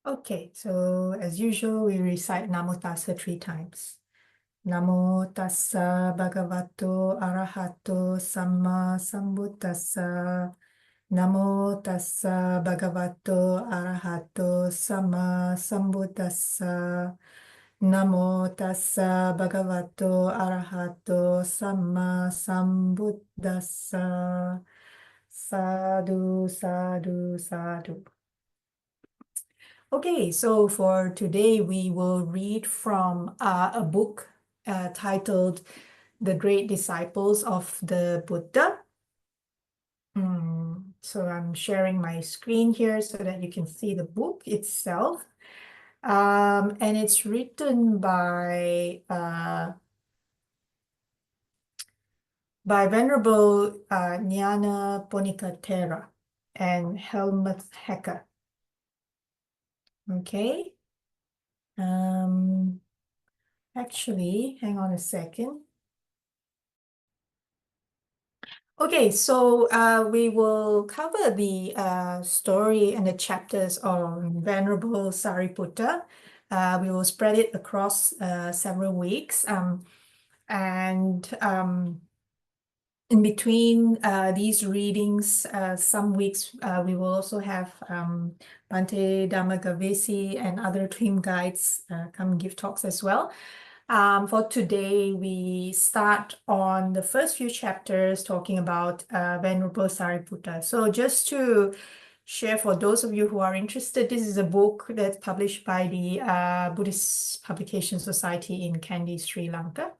Okay, so as usual, we recite Namo Tassa 3 times. Namo Tassa Bhagavato Arahato Samma Sambuddhassa. Namo Tassa Bhagavato Arahato Samma Sambuddhassa. Namo Tassa Bhagavato Arahato Samma Sambuddhassa. Sadhu, sadhu, sadhu. Okay, so for today, we will read from a book titled The Great Disciples of the Buddha. So I'm sharing my screen here so that you can see the book itself. And it's written by Venerable Nyanaponika Thera and Hellmuth Hecker. Okay. Actually, hang on a second. Okay, so we will cover the story and the chapters on Venerable Sariputta. We will spread it across several weeks. In between these readings, some weeks we will also have Bhante Dhammagavesi and other team guides come give talks as well. For today, we start on the first few chapters talking about Venerable Sariputta. So just to share for those of you who are interested, this is a book that's published by the Buddhist Publication Society in Kandy, Sri Lanka.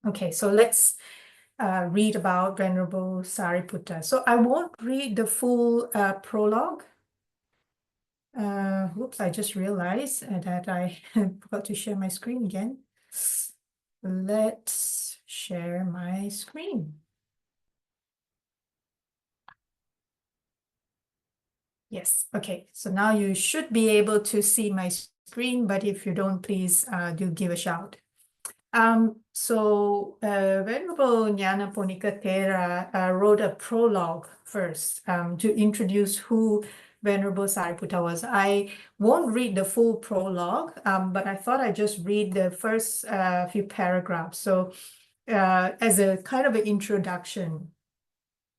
Okay, so let's read about Venerable Sariputta. So I won't read the full prologue. Whoops, I just realized that I forgot to share my screen again. Let's share my screen. Yes, okay. So now you should be able to see my screen, but if you don't, please do give a shout. Venerable Nyanaponika Thera wrote a prologue first to introduce who Venerable Sariputta was. I won't read the full prologue, but I thought I'd just read the first few paragraphs. So as a kind of an introduction.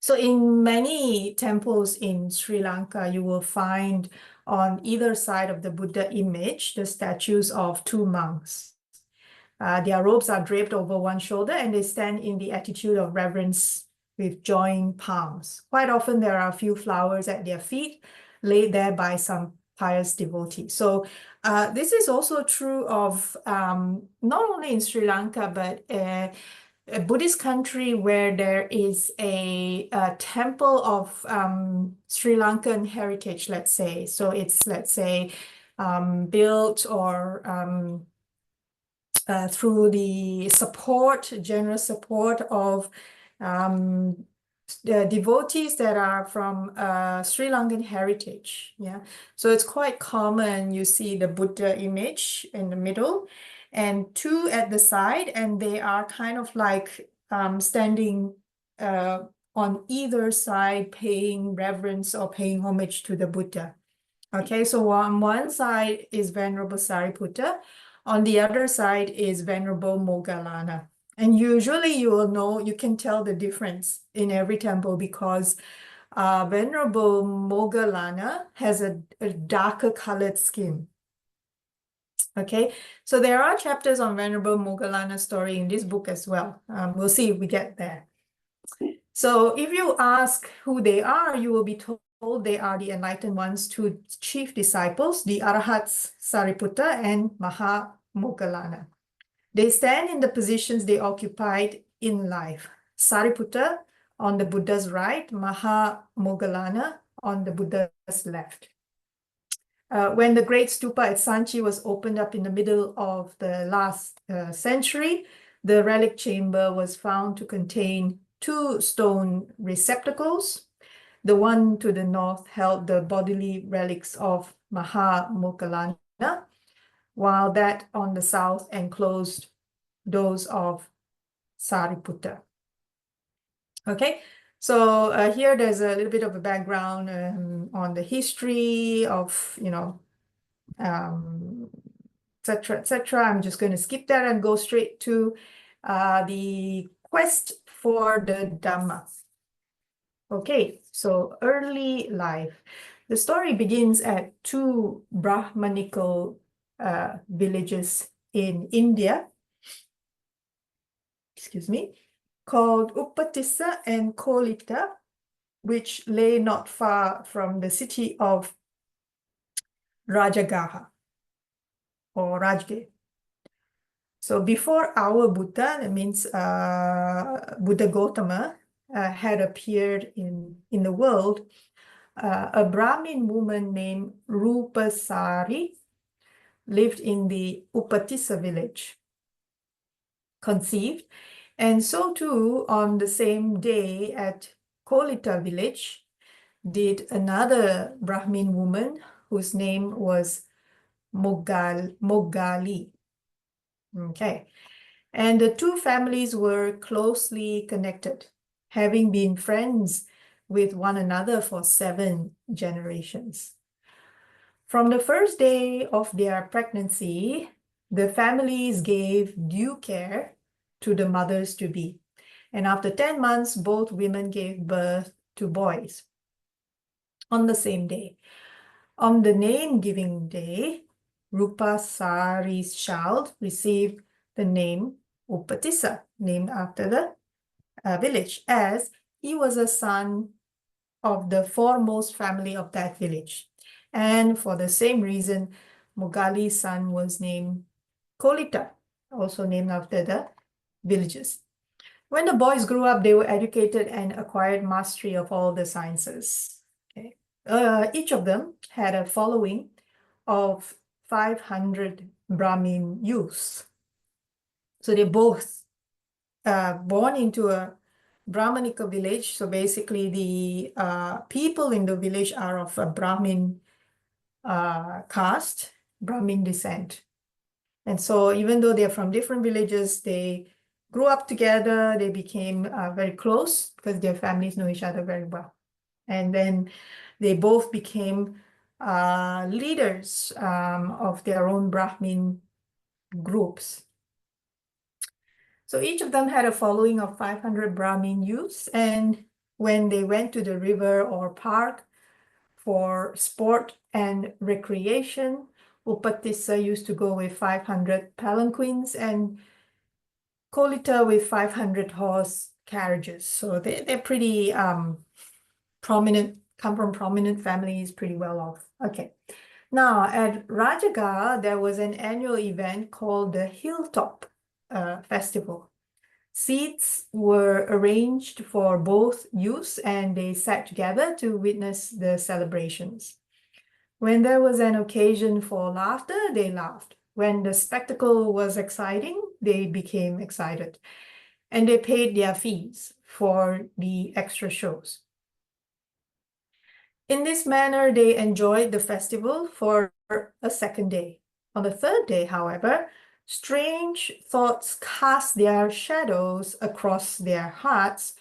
So in many temples in Sri Lanka, you will find on either side of the Buddha image, the statues of 2 monks. Their robes are draped over one shoulder and they stand in the attitude of reverence with joined palms. Quite often there are a few flowers at their feet laid there by some pious devotee. So this is also true of not only in Sri Lanka, but a Buddhist country where there is a temple of Sri Lankan heritage, let's say. So it's, let's say, built or through the generous support of the devotees that are from Sri Lankan heritage. Yeah, so it's quite common. You see the Buddha image in the middle and 2 at the side, and they are kind of like standing on either side, paying reverence or paying homage to the Buddha. Okay, so on one side is Venerable Sariputta. On the other side is Venerable Moggallana. And usually you will know, you can tell the difference in every temple because Venerable Moggallana has a darker colored skin. Okay, so there are chapters on Venerable Moggallana's story in this book as well. We'll see if we get there. So if you ask who they are, you will be told they are the enlightened ones, 2 chief disciples, the arahants Sariputta and Moggallana. They stand in the positions they occupied in life. Sariputta on the Buddha's right, Moggallana on the Buddha's left. When the great stupa at Sanchi was opened up in the middle of the last century, the relic chamber was found to contain 2 stone receptacles. The one to the north held the bodily relics of Moggallana, while that on the south enclosed those of Sāriputta. Okay, So here there's a little bit of a background on the history of, etc., etc. I'm just going to skip that and go straight to the quest for the Dhamma. Okay, so early life. The story begins at two Brahmanical villages in India, excuse me, called Upatissa and Kolita, which lay not far from the city of Rajagaha or Rajagaha. So before our Buddha, that means Buddha Gautama, had appeared in the world, a Brahmin woman named Rupasari lived in the Upatissa village, conceived, and so too on the same day at Kolita village did another Brahmin woman whose name was Moggali. Okay, and the two families were closely connected, having been friends with one another for 7 generations. From the first day of their pregnancy, the families gave due care to the mothers-to-be. And after 10 months, both women gave birth to boys on the same day. On the name-giving day, Rupasari's child received the name Upatissa, named after the village, as he was a son of the foremost family of that village. And for the same reason, Moggali's son was named Kolita, also named after the villages. When the boys grew up, they were educated and acquired mastery of all the sciences. Okay. Each of them had a following of 500 Brahmin youths. So they both born into a Brahmanical village. So basically the people in the village are of a Brahmin caste, Brahmin descent. And so even though they're from different villages, they grew up together, they became very close because their families know each other very well. And then they both became leaders of their own Brahmin groups. So each of them had a following of 500 Brahmin youths, and when they went to the river or park for sport and recreation, Upatissa used to go with 500 palanquins and Kolita with 500 horse carriages. So they're pretty prominent, come from prominent families, pretty well off. Okay. Now at Rajagaha, there was an annual event called the Hilltop Festival. Seats were arranged for both youths and they sat together to witness the celebrations. When there was an occasion for laughter, they laughed. When the spectacle was exciting, they became excited. And they paid their fees for the extra shows. In this manner, they enjoyed the festival for a second day. On the third day, however, strange thoughts cast their shadows across their hearts,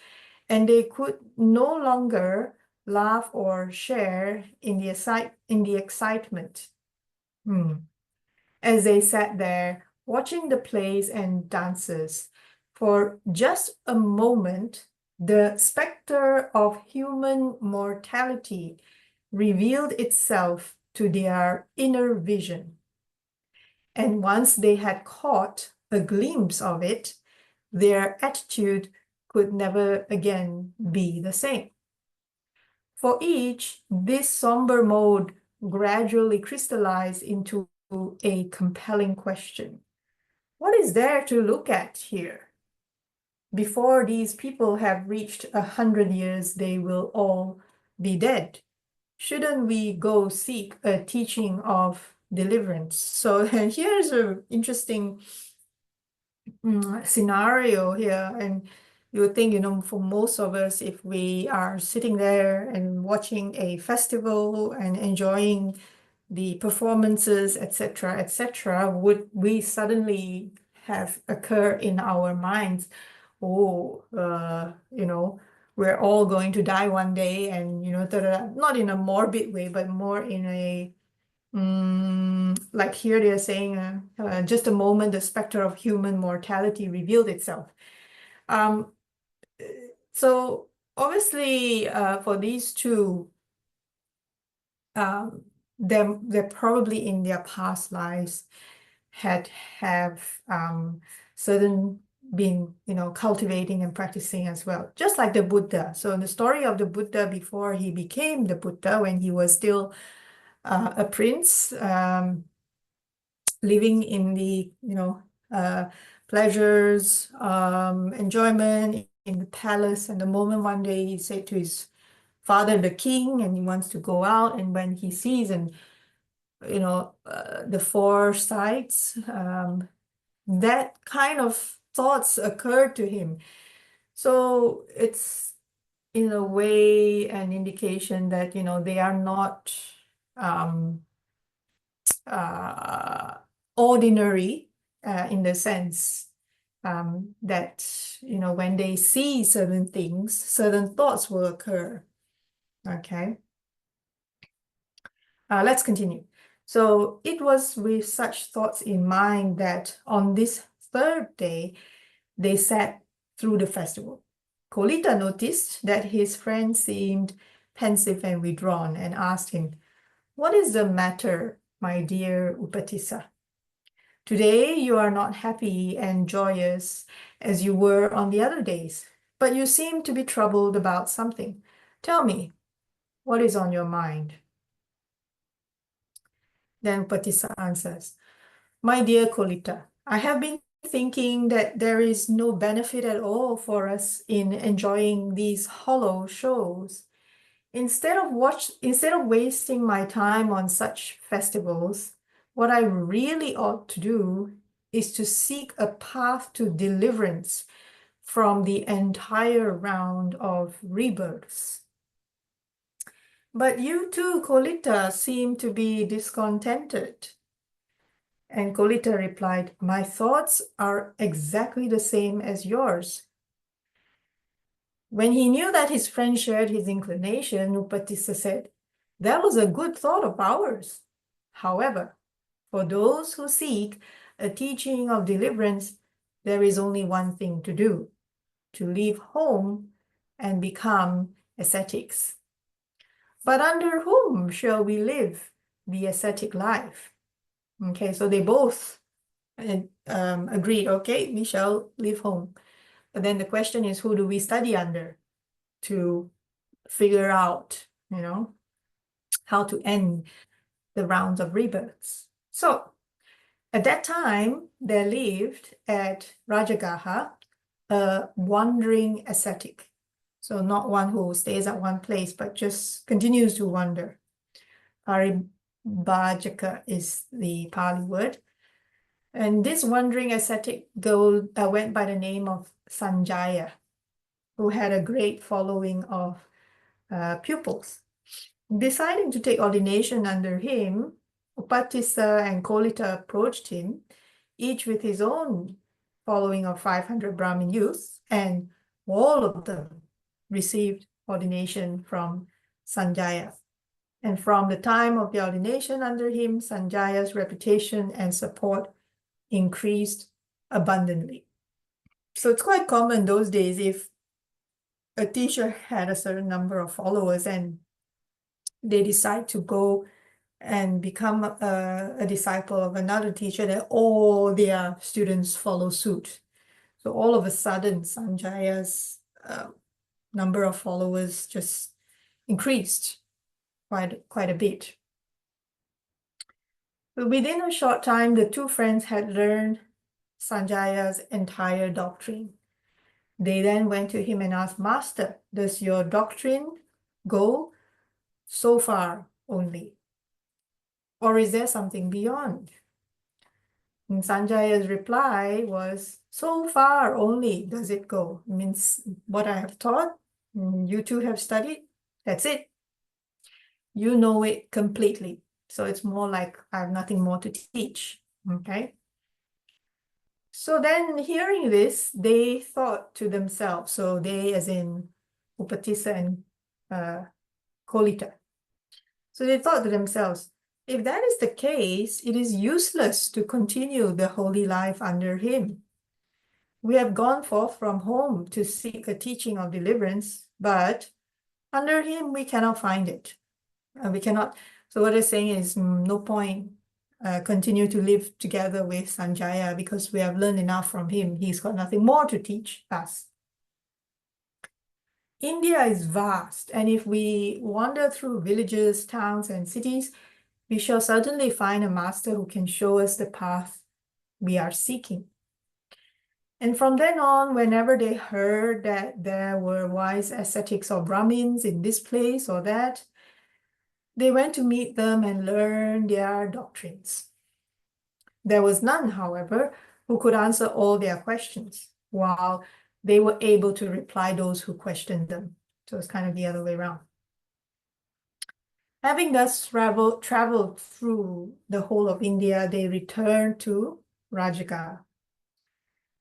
and they could no longer laugh or share in the excitement. As they sat there watching the plays and dances, for just a moment, the specter of human mortality revealed itself to their inner vision. And once they had caught a glimpse of it, their attitude could never again be the same. For each, this somber mode gradually crystallized into a compelling question. What is there to look at here? Before these people have reached 100 years, they will all be dead. Shouldn't we go seek a teaching of deliverance? So here's an interesting scenario here. And you would think, for most of us, if we are sitting there and watching a festival and enjoying the performances, etc., would we suddenly have occur in our minds, oh, we're all going to die one day, and not in a morbid way, but more in a like here they're saying, just a moment, the specter of human mortality revealed itself. So obviously, for these two, they're probably in their past lives have certain been cultivating and practicing as well, just like the Buddha. So in the story of the Buddha, before he became the Buddha, when he was still a prince, living in the pleasures, enjoyment in the palace, and the moment one day he said to his father, the king, and he wants to go out, and when he sees and the four sides, that kind of thoughts occurred to him. So it's in a way an indication that they are not ordinary in the sense that when they see certain things, certain thoughts will occur. Okay. Let's continue. So it was with such thoughts in mind that on this third day, they sat through the festival. Kolita noticed that his friend seemed pensive and withdrawn and asked him, "What is the matter, my dear Upatissa? Today you are not happy and joyous as you were on the other days, but you seem to be troubled about something. Tell me, what is on your mind?" Then Upatissa answers, "My dear Kolita, I have been thinking that there is no benefit at all for us in enjoying these hollow shows. Instead of wasting my time on such festivals, what I really ought to do is to seek a path to deliverance from the entire round of rebirths. But you too, Kolita, seem to be discontented." And Kolita replied, "My thoughts are exactly the same as yours." When he knew that his friend shared his inclination, Upatissa said, "That was a good thought of ours. However, for those who seek a teaching of deliverance, there is only one thing to do: to leave home and become ascetics. But under whom shall we live the ascetic life?" Okay, so they both agreed, okay, we shall leave home. But then the question is, who do we study under to figure out, how to end the rounds of rebirths? So at that time, there lived at Rajagaha a wandering ascetic. So not one who stays at one place, but just continues to wander. Paribhajaka is the Pali word. And this wandering ascetic went by the name of Sanjaya, who had a great following of pupils. Deciding to take ordination under him, Upatissa and Kolita approached him, each with his own following of 500 Brahmin youths, and all of them received ordination from Sanjaya. And from the time of the ordination under him, Sanjaya's reputation and support increased abundantly. So it's quite common those days if a teacher had a certain number of followers and they decide to go and become a disciple of another teacher, that all their students follow suit. So all of a sudden, Sanjaya's number of followers just increased quite a bit. But within a short time, the two friends had learned Sanjaya's entire doctrine. They then went to him and asked, "Master, does your doctrine go so far only? Or is there something beyond?" And Sanjaya's reply was, "So far only does it go." It means what I have taught, you two have studied, that's it. You know it completely. So it's more like I have nothing more to teach, okay? So then hearing this, they thought to themselves, so they as in Upatissa and Kolita. So they thought to themselves, if that is the case, it is useless to continue the holy life under him. We have gone forth from home to seek a teaching of deliverance, but under him we cannot find it. We cannot. So what they're saying is no point continue to live together with Sanjaya because we have learned enough from him. He's got nothing more to teach us. India is vast, and if we wander through villages, towns, and cities, we shall certainly find a master who can show us the path we are seeking. And from then on, whenever they heard that there were wise ascetics or Brahmins in this place or that, they went to meet them and learn their doctrines. There was none, however, who could answer all their questions, while they were able to reply those who questioned them. So it's kind of the other way around. Having thus traveled through the whole of India, they returned to Rajagaha.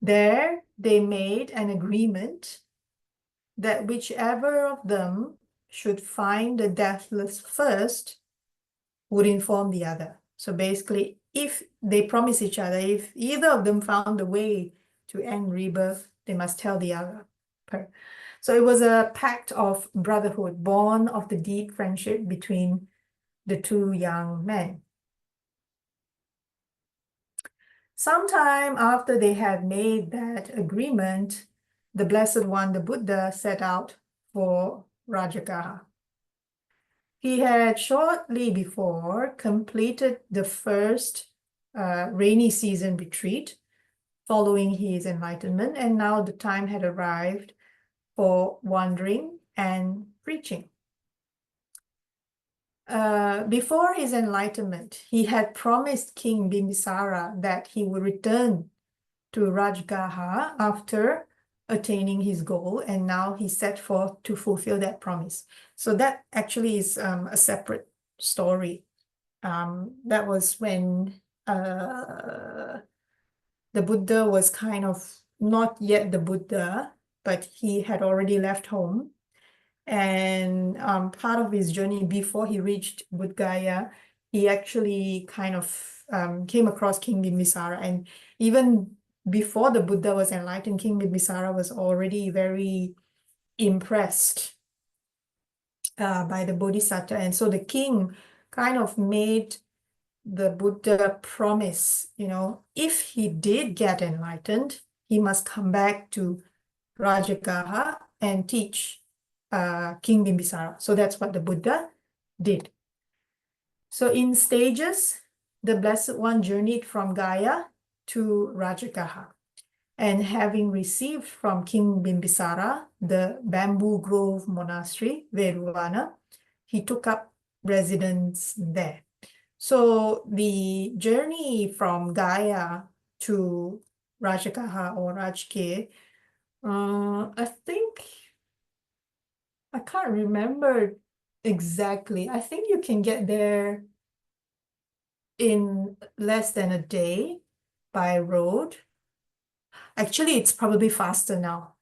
There, they made an agreement that whichever of them should find the deathless first would inform the other. So basically, if they promise each other, if either of them found the way to end rebirth, they must tell the other. So it was a pact of brotherhood, born of the deep friendship between the two young men. Sometime after they had made that agreement, the Blessed One, the Buddha, set out for Rajagaha. He had shortly before completed the first rainy season retreat following his enlightenment, and now the time had arrived for wandering and preaching. Before his enlightenment, he had promised King Bimbisara that he would return to Rajagaha after attaining his goal, and now he set forth to fulfill that promise. So that actually is a separate story. That was when the Buddha was kind of not yet the Buddha, but he had already left home. And part of his journey before he reached Bodh Gaya, he actually kind of came across King Bimbisara. And even before the Buddha was enlightened, King Bimbisara was already very impressed by the Bodhisattva. And so the king kind of made the Buddha promise, if he did get enlightened, he must come back to Rajagaha and teach King Bimbisara. So that's what the Buddha did. So in stages, the Blessed One journeyed from Gaya to Rajagaha. And having received from King Bimbisara the Bamboo Grove Monastery, Veruvana, he took up residence there. So the journey from Gaya to Rajagaha or Rajke, I can't remember exactly. I think you can get there in less than a day by road. Actually, it's probably faster now.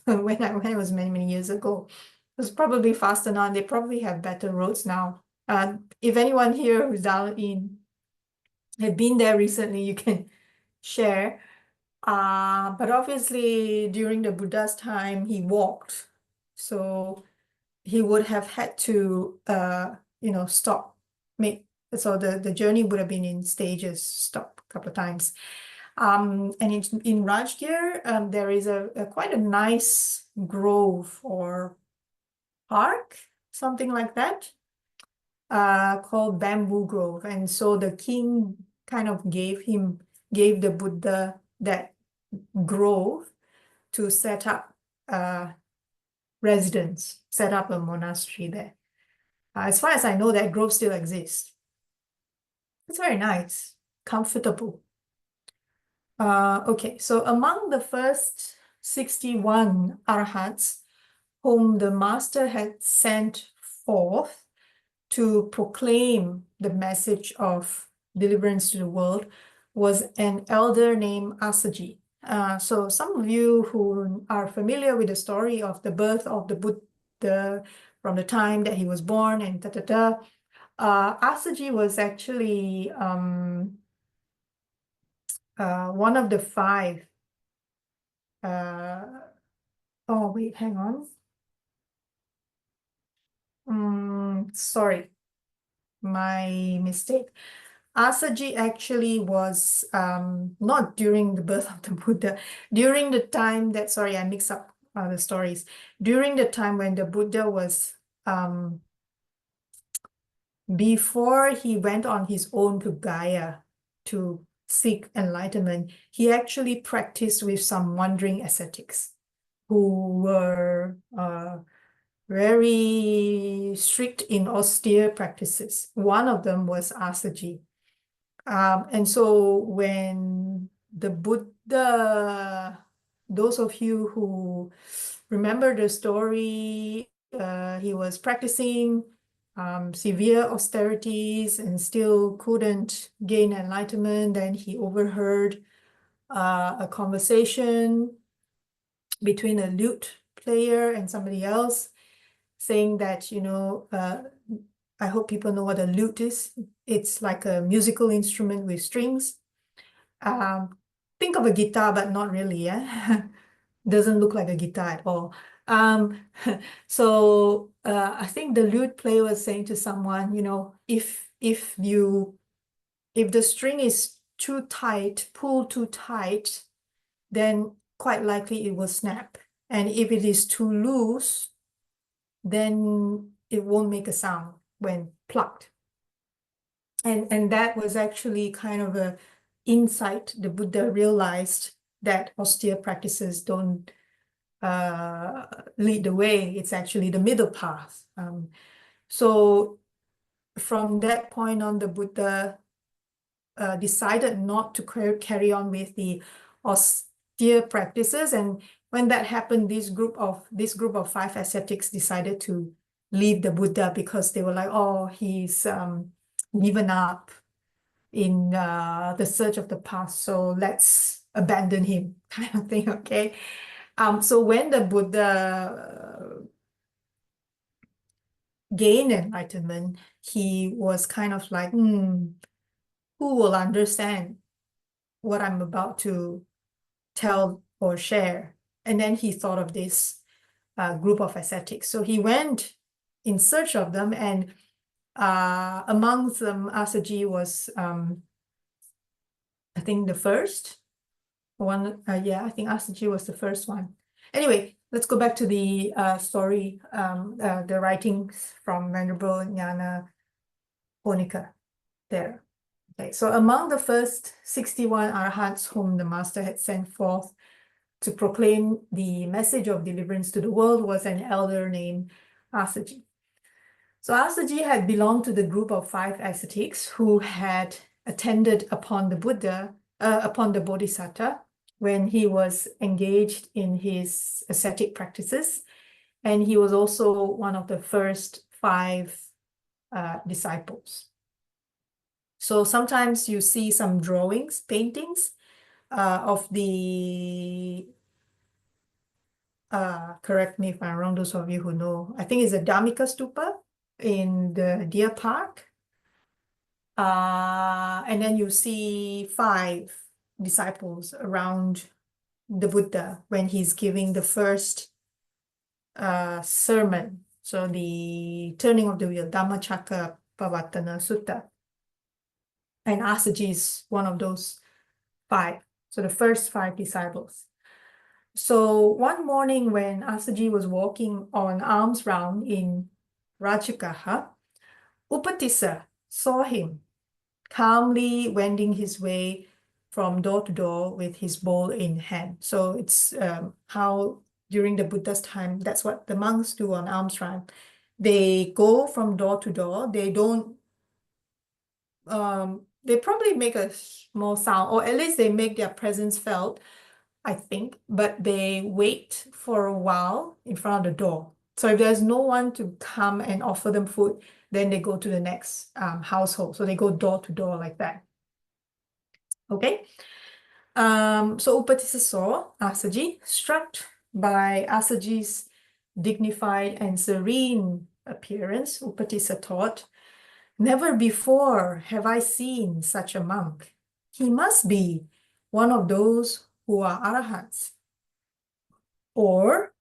When it was many, many years ago, it was probably faster now, and they probably have better roads now. If anyone here who's dialed in had been there recently, you can share. But obviously, during the Buddha's time, he walked. So he would have had to, stop. So the journey would have been in stages, stop a couple of times. And in Rajgir, there is quite a nice grove or park, something like that, called Bamboo Grove. And so the king kind of gave the Buddha that grove to set up residence, set up a monastery there. As far as I know, that grove still exists. It's very nice, comfortable. Okay, so among the first 61 arahants whom the master had sent forth to proclaim the message of deliverance to the world was an elder named Assaji. So some of you who are familiar with the story of the birth of the from the time that he was born and Assaji was actually one of the five. Oh wait, hang on. Sorry, my mistake. Assaji actually was not during the birth of the Buddha. During the time that, sorry, I mix up the stories. During the time when the Buddha was, before he went on his own to Gaia to seek enlightenment, he actually practiced with some wandering ascetics who were very strict in austere practices. One of them was Assaji. And so when the Buddha, those of you who remember the story, he was practicing severe austerities and still couldn't gain enlightenment. Then he overheard a conversation between a lute player and somebody else saying that, I hope people know what a lute is. It's like a musical instrument with strings. Think of a guitar, but not really, yeah? Doesn't look like a guitar at all. So I think the lute player was saying to someone, if the string is too tight, pulled too tight, then quite likely it will snap. And if it is too loose, then it won't make a sound when plucked. And that was actually kind of a insight. The Buddha realized that austere practices don't lead the way. It's actually the middle path. So from that point on, the Buddha decided not to carry on with the austere practices. And when that happened, this group of 5 ascetics decided to leave the Buddha because they were like, oh, he's given up in the search of the past, so let's abandon him, kind of thing. Okay. So when the Buddha gained enlightenment, he was kind of like, who will understand what I'm about to tell or share? And then he thought of this group of ascetics. So he went in search of them, and amongst them, Assaji was, I think, the first one. Yeah, I think Assaji was the first one. Anyway, let's go back to the story, the writings from Venerable Nyanaponika Thera. Okay, so among the first 61 arahants whom the master had sent forth to proclaim the message of deliverance to the world was an elder named Assaji. So Assaji had belonged to the group of 5 ascetics who had attended upon the Buddha, upon the Bodhisattva, when he was engaged in his ascetic practices. And he was also one of the first 5 disciples. So sometimes you see some drawings, paintings of the, correct me if I'm wrong, those of you who know, I think it's the Dhammika Stupa in the Deer Park. And then you see 5 disciples around the Buddha when he's giving the first sermon. So the turning of the wheel, Dhammacakka Pavattana Sutta. And Assaji is one of those 5. So the first 5 disciples. So one morning when Assaji was walking on alms round in Rajagaha, Upatissa saw him calmly wending his way from door to door with his bowl in hand. So it's how during the Buddha's time, that's what the monks do on alms round. They go from door to door. They don't, they probably make a small sound, or at least they make their presence felt, I think, but they wait for a while in front of the door. So if there's no one to come and offer them food, then they go to the next household. So they go door to door like that. Okay. So Upatissa saw Assaji, struck by Assaji's dignified and serene appearance, Upatissa thought. Never before have I seen such a monk. He must be one of those who are arahants or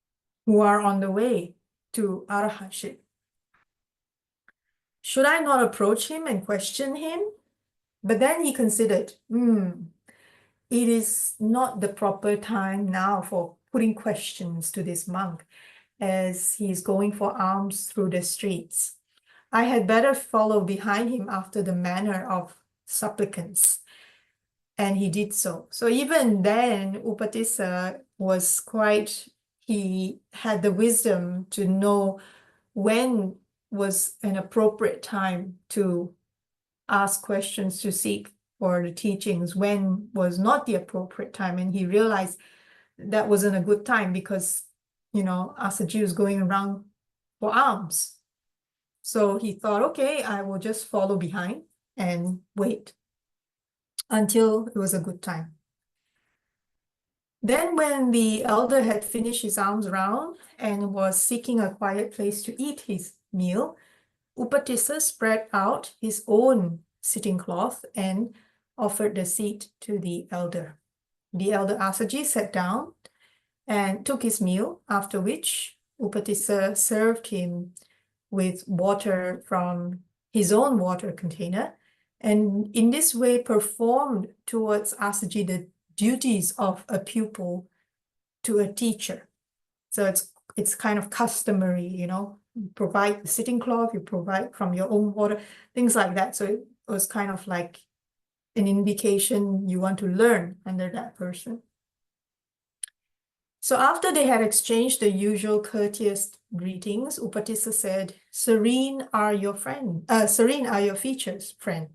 who are on the way to arahantship. Should I not approach him and question him? But then he considered, it is not the proper time now for putting questions to this monk, as he is going for alms through the streets. I had better follow behind him after the manner of supplicants. And he did so. So even then, Upatissa he had the wisdom to know when was an appropriate time to ask questions, to seek for the teachings, when was not the appropriate time. And he realized that wasn't a good time because, Assaji was going around for alms. So he thought, okay, I will just follow behind and wait until it was a good time. Then when the elder had finished his alms round and was seeking a quiet place to eat his meal, Upatissa spread out his own sitting cloth and offered the seat to the elder. The elder Assaji sat down and took his meal, after which Upatissa served him with water from his own water container, and in this way performed towards Assaji the duties of a pupil to a teacher. So it's kind of customary, you provide the sitting cloth, you provide from your own water, things like that. So it was kind of like an indication you want to learn under that person. So after they had exchanged the usual courteous greetings, Upatissa said, serene are your features, friend.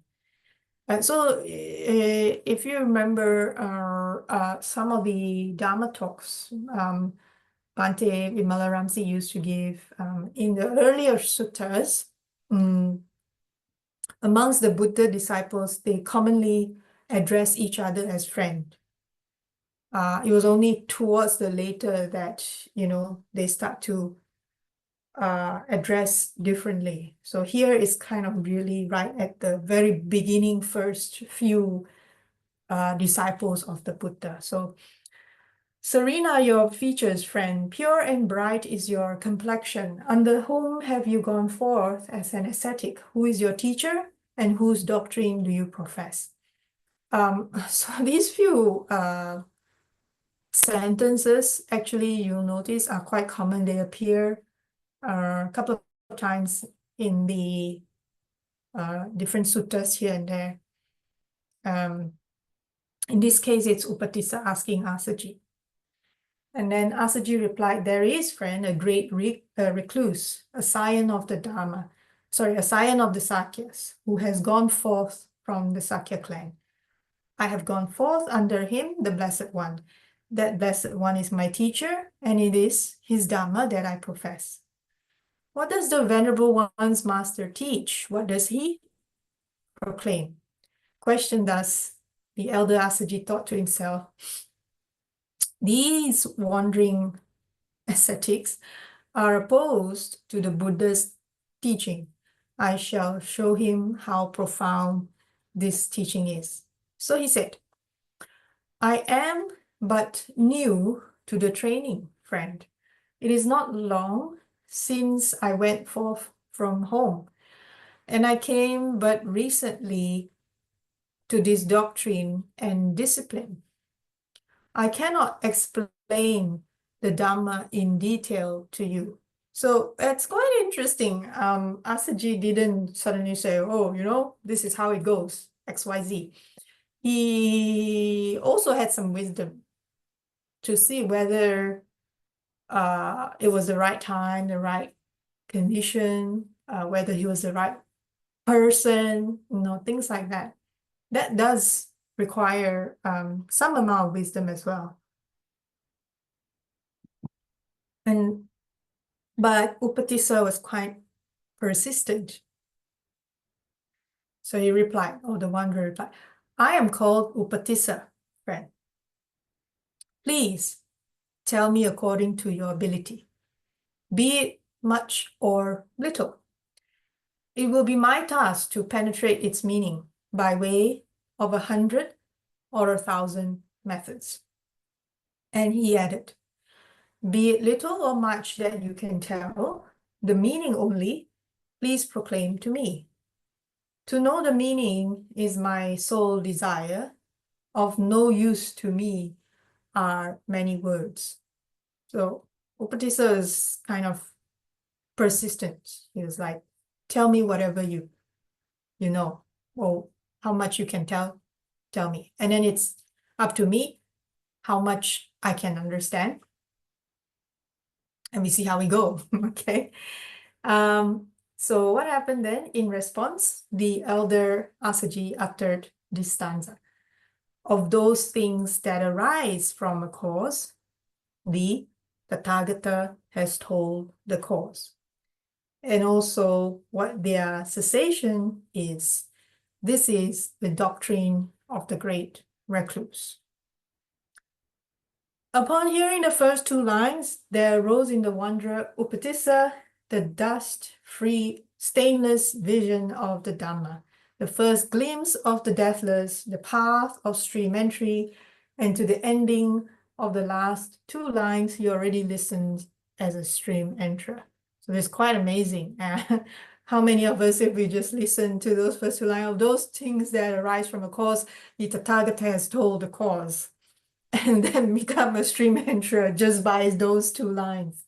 So if you remember some of the Dhamma talks Bhante Vimalaramsi used to give in the earlier suttas, amongst the Buddha disciples, they commonly address each other as friend. It was only towards the later that, they start to address differently. So here is kind of really right at the very beginning, first few disciples of the Buddha. So serene are your features, friend. Pure and bright is your complexion. Under whom have you gone forth as an ascetic? Who is your teacher and whose doctrine do you profess? So these few sentences, actually, you'll notice, are quite common. They appear a couple of times in the different suttas here and there. In this case, it's Upatissa asking Assaji. And then Assaji replied, there is, friend, a great recluse, a scion of the Dhamma, a scion of the Sakyas, who has gone forth from the Sakya clan. I have gone forth under him, the Blessed One. That Blessed One is my teacher, and it is his Dhamma that I profess. What does the Venerable One's master teach? What does he proclaim? Question thus, the elder Assaji thought to himself, these wandering ascetics are opposed to the Buddha's teaching. I shall show him how profound this teaching is. So he said, I am but new to the training, friend. It is not long since I went forth from home, and I came but recently to this doctrine and discipline. I cannot explain the Dhamma in detail to you. So it's quite interesting. Assaji didn't suddenly say, oh, this is how it goes, XYZ. He also had some wisdom to see whether it was the right time, the right condition, whether he was the right person, things like that. That does require some amount of wisdom as well. But Upatissa was quite persistent. So he replied, the wanderer replied, I am called Upatissa, friend. Please tell me according to your ability. be it much or little. It will be my task to penetrate its meaning by way of 100 or 1,000 methods. And he added, be it little or much that you can tell, the meaning only, please proclaim to me. To know the meaning is my sole desire. Of no use to me are many words. So Upatissa is kind of persistent. He was like, tell me whatever you know, or how much you can tell me. And then it's up to me how much I can understand. And we see how we go, okay? So what happened then? In response, the elder Assaji uttered this stanza. Of those things that arise from a cause, the Tathagata has told the cause. And also what their cessation is. This is the doctrine of the great recluse. Upon hearing the first two lines, there arose in the wanderer Upatissa the dust-free, stainless vision of the Dhamma, the first glimpse of the deathless, the path of stream entry, and to the ending of the last two lines, he already listened as a stream enterer. So it's quite amazing. How many of us, if we just listen to those first two lines of those things that arise from a cause, the Tathagata has told the cause, and then become a stream enterer just by those two lines.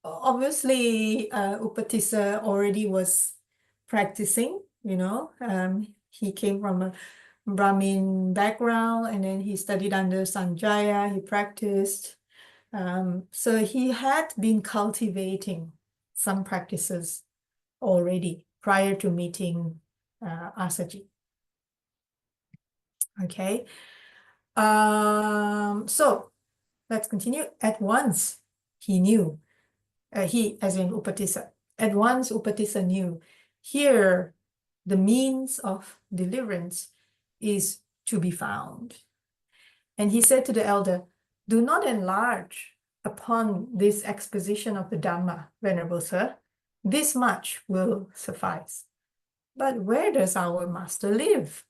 Obviously, Upatissa already was practicing, you know. He came from a Brahmin background, and then he studied under Sanjaya, he practiced. So he had been cultivating some practices already prior to meeting Assaji. Okay. So let's continue. At once, he knew, he as in Upatissa, at once Upatissa knew, here the means of deliverance is to be found. And he said to the elder, do not enlarge upon this exposition of the Dhamma, Venerable Sir. This much will suffice. But where does our master live?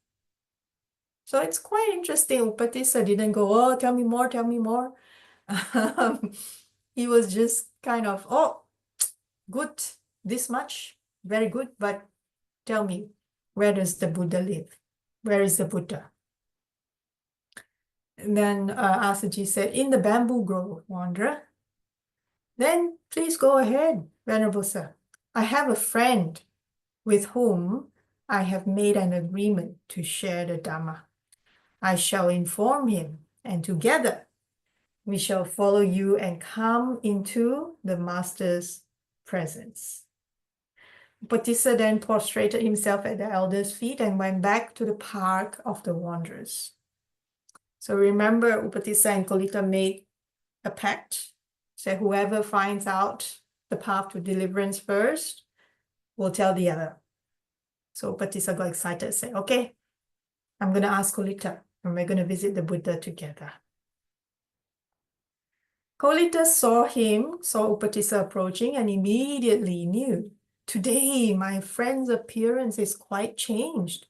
So it's quite interesting. Upatissa didn't go, oh, tell me more, tell me more. He was just kind of, oh, good, this much, very good, but tell me, where does the Buddha live? Where is the Buddha? And then Assaji said, in the Bamboo Grove, wanderer. Then please go ahead, Venerable Sir. I have a friend with whom I have made an agreement to share the Dhamma. I shall inform him, and together we shall follow you and come into the master's presence. Upatissa then prostrated himself at the elder's feet and went back to the park of the wanderers. So remember, Upatissa and Kolita made a pact. So whoever finds out the path to deliverance first will tell the other. So Upatissa got excited and said, okay, I'm going to ask Kolita, and we're going to visit the Buddha together. Kolita saw Upatissa approaching, and immediately knew, today my friend's appearance is quite changed.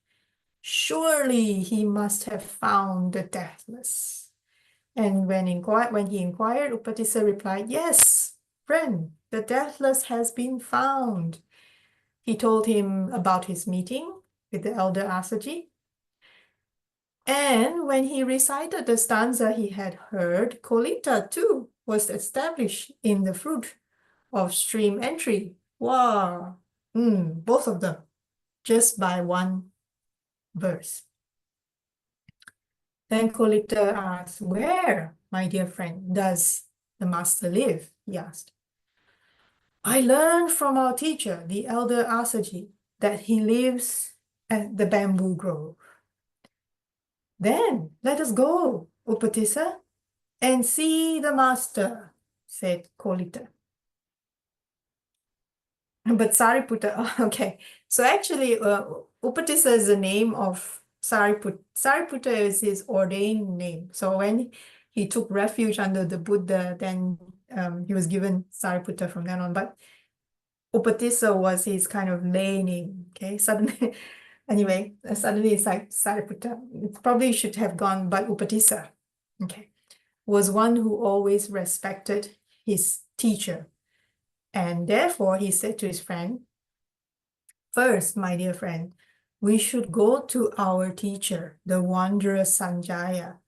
Surely he must have found the Deathless. And when he inquired, Upatissa replied, yes, friend, the Deathless has been found. He told him about his meeting with the elder Assaji. And when he recited the stanza he had heard, Kolita too was established in the fruit of stream entry. Wow, both of them, just by one verse. Then Kolita asked, where, my dear friend, does the master live? He asked. I learned from our teacher, the elder Assaji, that he lives at the Bamboo Grove. Then let us go, Upatissa, and see the master, said Kolita. But Sāriputta, okay. So actually, Upatissa is the name of Sāriputta. Sāriputta is his ordained name. So when he took refuge under the Buddha, then he was given Sāriputta from then on, but Upatissa was his kind of lay name. Okay, suddenly, anyway, suddenly it's like Sāriputta. It probably should have gone, but Upatissa, okay, was one who always respected his teacher. And therefore, he said to his friend, "First, my dear friend, we should go to our teacher, the wanderer Sanjaya,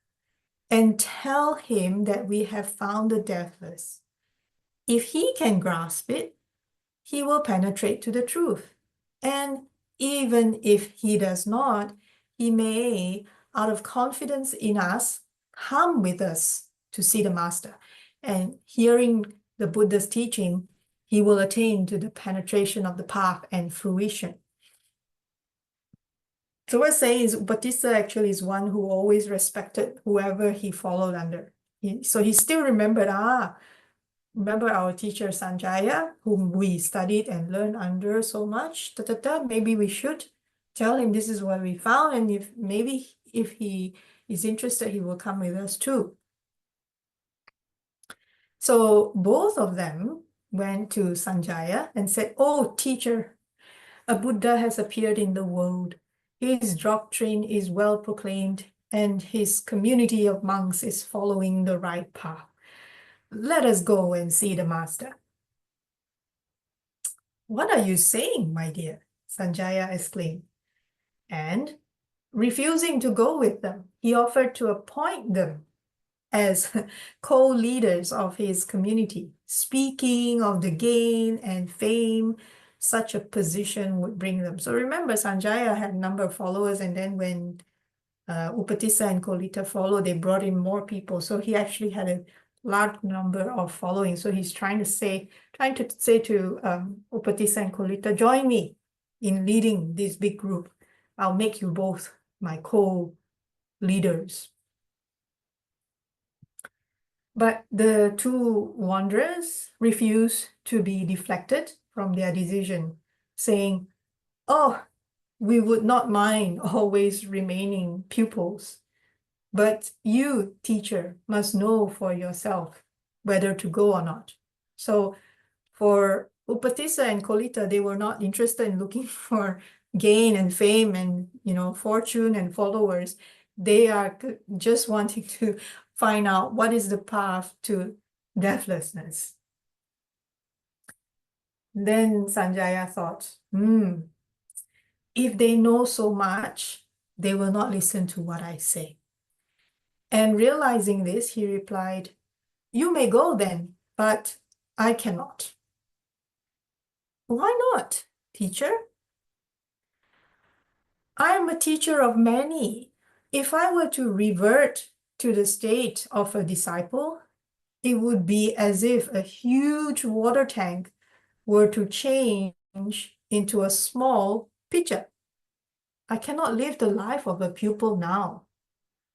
and tell him that we have found the deathless. If he can grasp it, he will penetrate to the truth. And even if he does not, he may, out of confidence in us, come with us to see the master. And hearing the Buddha's teaching, he will attain to the penetration of the path and fruition." So what we're saying is Upatissa actually is one who always respected whoever he followed under. So he still remembered, remember our teacher Sanjaya, whom we studied and learned under so much, maybe we should tell him this is what we found, and if he is interested, he will come with us too. So both of them went to Sanjaya and said, "Oh, teacher, a Buddha has appeared in the world. His doctrine is well proclaimed, and his community of monks is following the right path. Let us go and see the master." "What are you saying, my dear?" Sanjaya exclaimed. And refusing to go with them, he offered to appoint them as co-leaders of his community, speaking of the gain and fame such a position would bring them. So remember, Sanjaya had a number of followers, and then when Upatissa and Kolita followed, they brought in more people. So he actually had a large number of following. So he's trying to say to Upatissa and Kolita, "Join me in leading this big group. I'll make you both my co-leaders." But the two wanderers refused to be deflected from their decision, saying, "Oh, we would not mind always remaining pupils. But you, teacher, must know for yourself whether to go or not." So for Upatissa and Kolita, they were not interested in looking for gain and fame and, fortune and followers. They are just wanting to find out what is the path to deathlessness. Then Sanjaya thought, if they know so much, they will not listen to what I say. And realizing this, he replied, "You may go then, but I cannot." "Why not, teacher?" "I am a teacher of many. If I were to revert to the state of a disciple, it would be as if a huge water tank were to change into a small pitcher. I cannot live the life of a pupil now."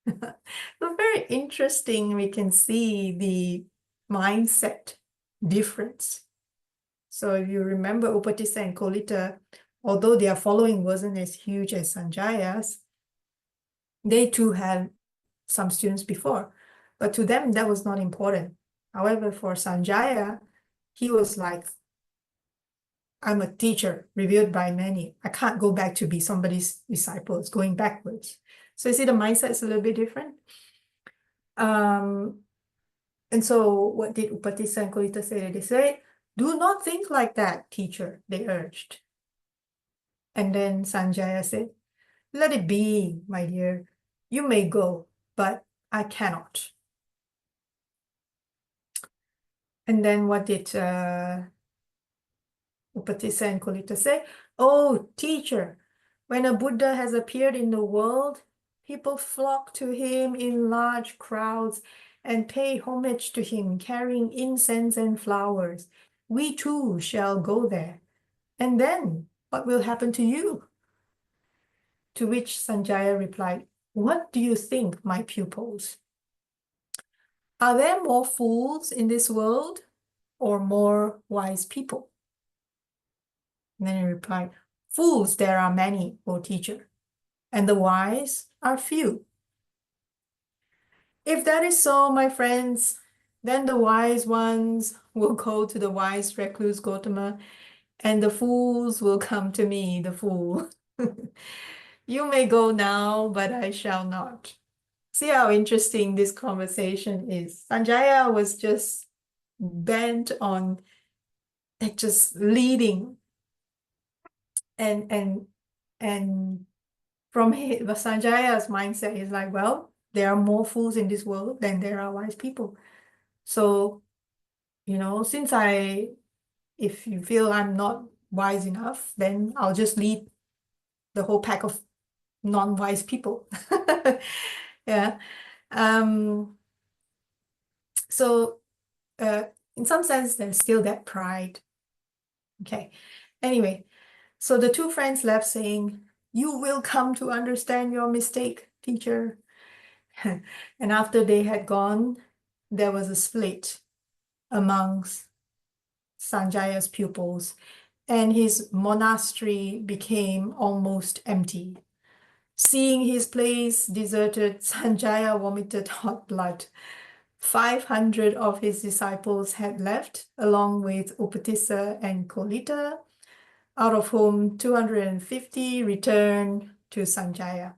So very interesting, we can see the mindset difference. So if you remember Upatissa and Kolita, although their following wasn't as huge as Sanjaya's, they too had some students before, but to them that was not important. However, for Sanjaya, he was like, "I'm a teacher revered by many. I can't go back to be somebody's disciple. It's going backwards." So you see the mindset is a little bit different. And so what did Upatissa and Kolita say? They said, "Do not think like that, teacher," they urged. And then Sanjaya said, "Let it be, my dear. You may go, but I cannot." And then what did Upatissa and Kolita say? "Oh, teacher, when a Buddha has appeared in the world, people flock to him in large crowds and pay homage to him, carrying incense and flowers. We too shall go there. And then what will happen to you?" To which Sanjaya replied, "What do you think, my pupils? Are there more fools in this world or more wise people?" And then he replied, "Fools there are many, O teacher, and the wise are few." "If that is so, my friends, Then the wise ones will go to the wise recluse Gotama, and the fools will come to me, the fool. You may go now, but I shall not. See how interesting this conversation is. Sanjaya was just bent on just leading, and from Sanjaya's mindset is like, well, there are more fools in this world than there are wise people. So, since if you feel I'm not wise enough, then I'll just lead the whole pack of non-wise people. Yeah. So in some sense, there's still that pride. Okay. Anyway, so the two friends left saying, "You will come to understand your mistake, teacher." And after they had gone, there was a split amongst Sanjaya's pupils, and his monastery became almost empty. Seeing his place deserted, Sanjaya vomited hot blood. 500 of his disciples had left, along with Upatissa and Kolita, out of whom 250 returned to Sanjaya.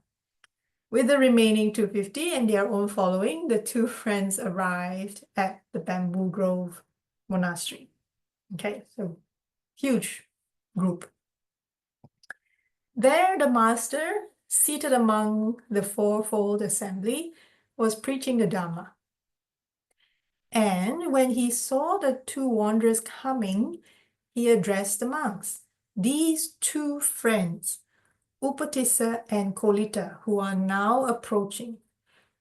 With the remaining 250 and their own following, the two friends arrived at the Bamboo Grove Monastery. Okay, so huge group. There, the master, seated among the fourfold assembly, was preaching the Dhamma. And when he saw the two wanderers coming, he addressed the monks. These two friends, Upatissa and Kolita, who are now approaching,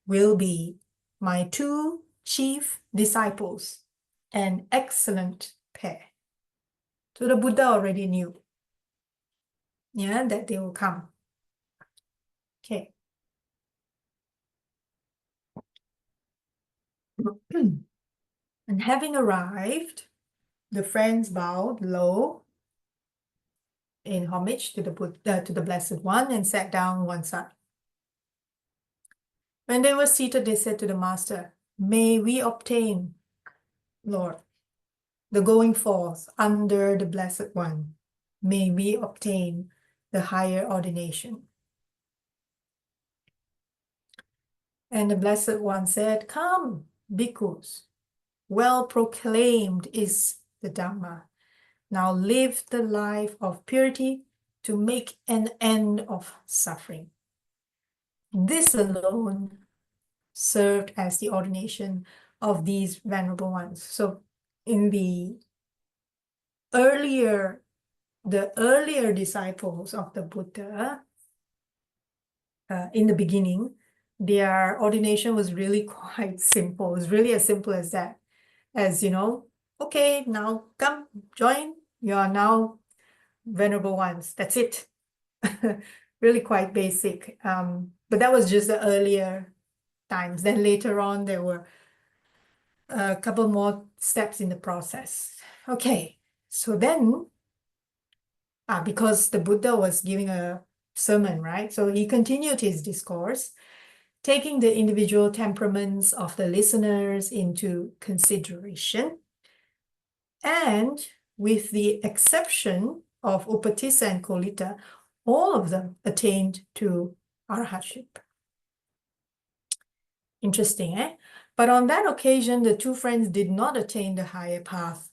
will be my two chief disciples, an excellent pair. So the Buddha already knew, that they will come. Okay. And having arrived, the friends bowed low in homage to the Buddha, to the Blessed One, and sat down one side. When they were seated, they said to the master, "May we obtain, Lord, the going forth under the Blessed One. May we obtain the higher ordination." And the Blessed One said, "Come, bhikkhus, well proclaimed is the Dhamma. Now live the life of purity to make an end of suffering." This alone served as the ordination of these venerable ones. So in the earlier disciples of the Buddha, in the beginning, their ordination was really quite simple. It was really as simple as that. As okay, now come, join. You are now venerable ones. That's it. Really quite basic. But that was just the earlier times. Then later on, there were a couple more steps in the process. Okay, so then, because the Buddha was giving a sermon, right? So he continued his discourse, taking the individual temperaments of the listeners into consideration. And with the exception of Upatissa and Kolita, all of them attained to arahantship. Interesting, eh? But on that occasion, the two friends did not attain the higher path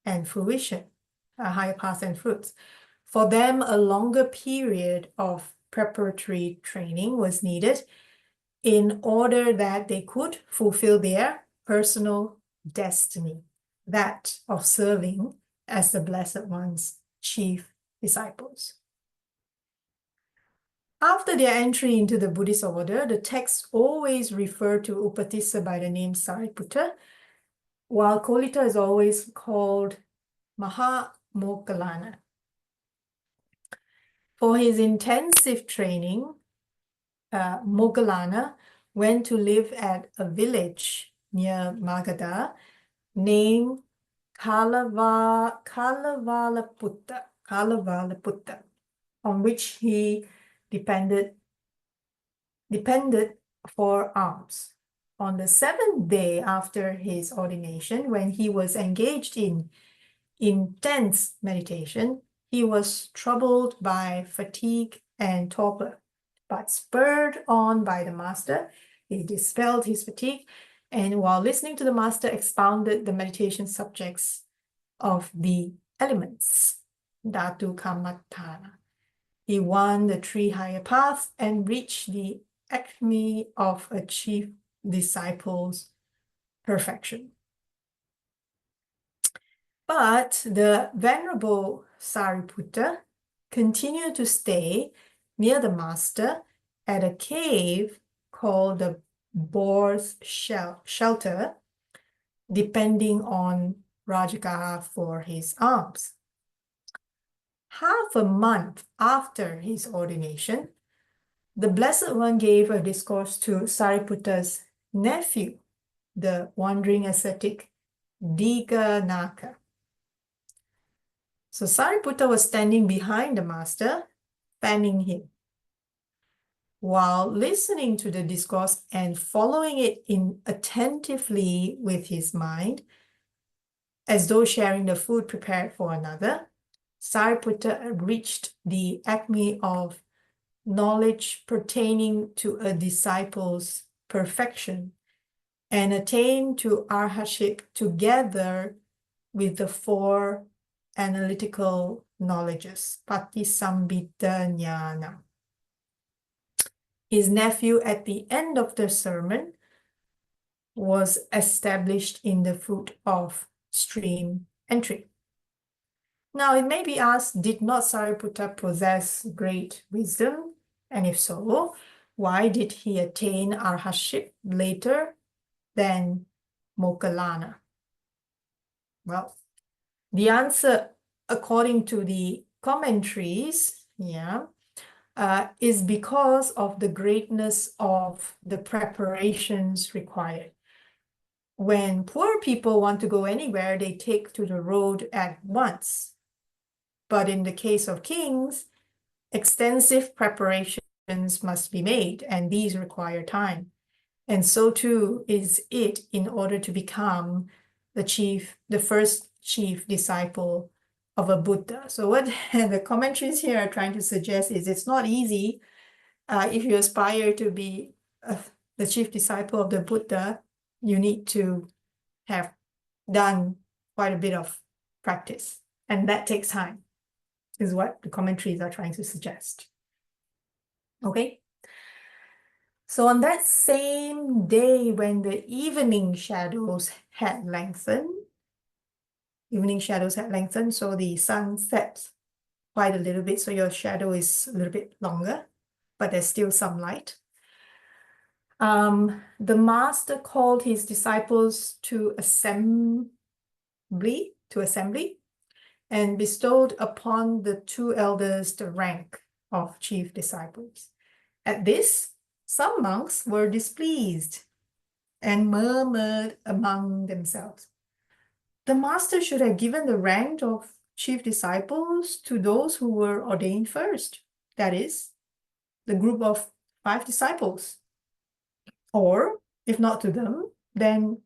and fruition, higher path and fruits. For them, a longer period of preparatory training was needed in order that they could fulfill their personal destiny, that of serving as the Blessed One's chief disciples. After their entry into the Buddhist order, the texts always refer to Upatissa by the name Sāriputta, while Kolita is always called Moggallana. For his intensive training, Moggallana went to live at a village near Magadha named Kalavalaputta, on which he depended for alms. on the 7th day after his ordination, when he was engaged in intense meditation, he was troubled by fatigue and torpor. But spurred on by the master, he dispelled his fatigue, and while listening to the master, expounded the meditation subjects of the elements, Dhatu Kamattana. He won the 3 higher paths and reached the acme of a chief disciple's perfection. But the Venerable Sariputta continued to stay near the master at a cave called the Boar's Shelter, depending on Rajagaha for his alms. Half a month after his ordination, the Blessed One gave a discourse to Sāriputta's nephew, the wandering ascetic Dighanaka. So Sāriputta was standing behind the master, fanning him. While listening to the discourse and following it attentively with his mind, as though sharing the food prepared for another, Sāriputta reached the acme of knowledge pertaining to a disciple's perfection and attained to arahantship together with the 4 analytical knowledges, Patisambhita Jnana. His nephew, at the end of the sermon, was established in the fruit of stream entry. Now, it may be asked, did not Sāriputta possess great wisdom? And if so, why did he attain arahantship later than Moggallana? Well, the answer, according to the commentaries, is because of the greatness of the preparations required. When poor people want to go anywhere, they take to the road at once. But in the case of kings, extensive preparations must be made, and these require time. And so too is it in order to become the first chief disciple of a Buddha. So what the commentaries here are trying to suggest is it's not easy if you aspire to be the chief disciple of the Buddha. You need to have done quite a bit of practice, and that takes time, is what the commentaries are trying to suggest. Okay? So on that same day when the evening shadows had lengthened, so the sun sets quite a little bit, so your shadow is a little bit longer, but there's still some light. The master called his disciples to assembly, and bestowed upon the 2 elders the rank of chief disciples. At this, some monks were displeased and murmured among themselves. The master should have given the rank of chief disciples to those who were ordained first, that is, the group of 5 disciples. Or, if not to them, then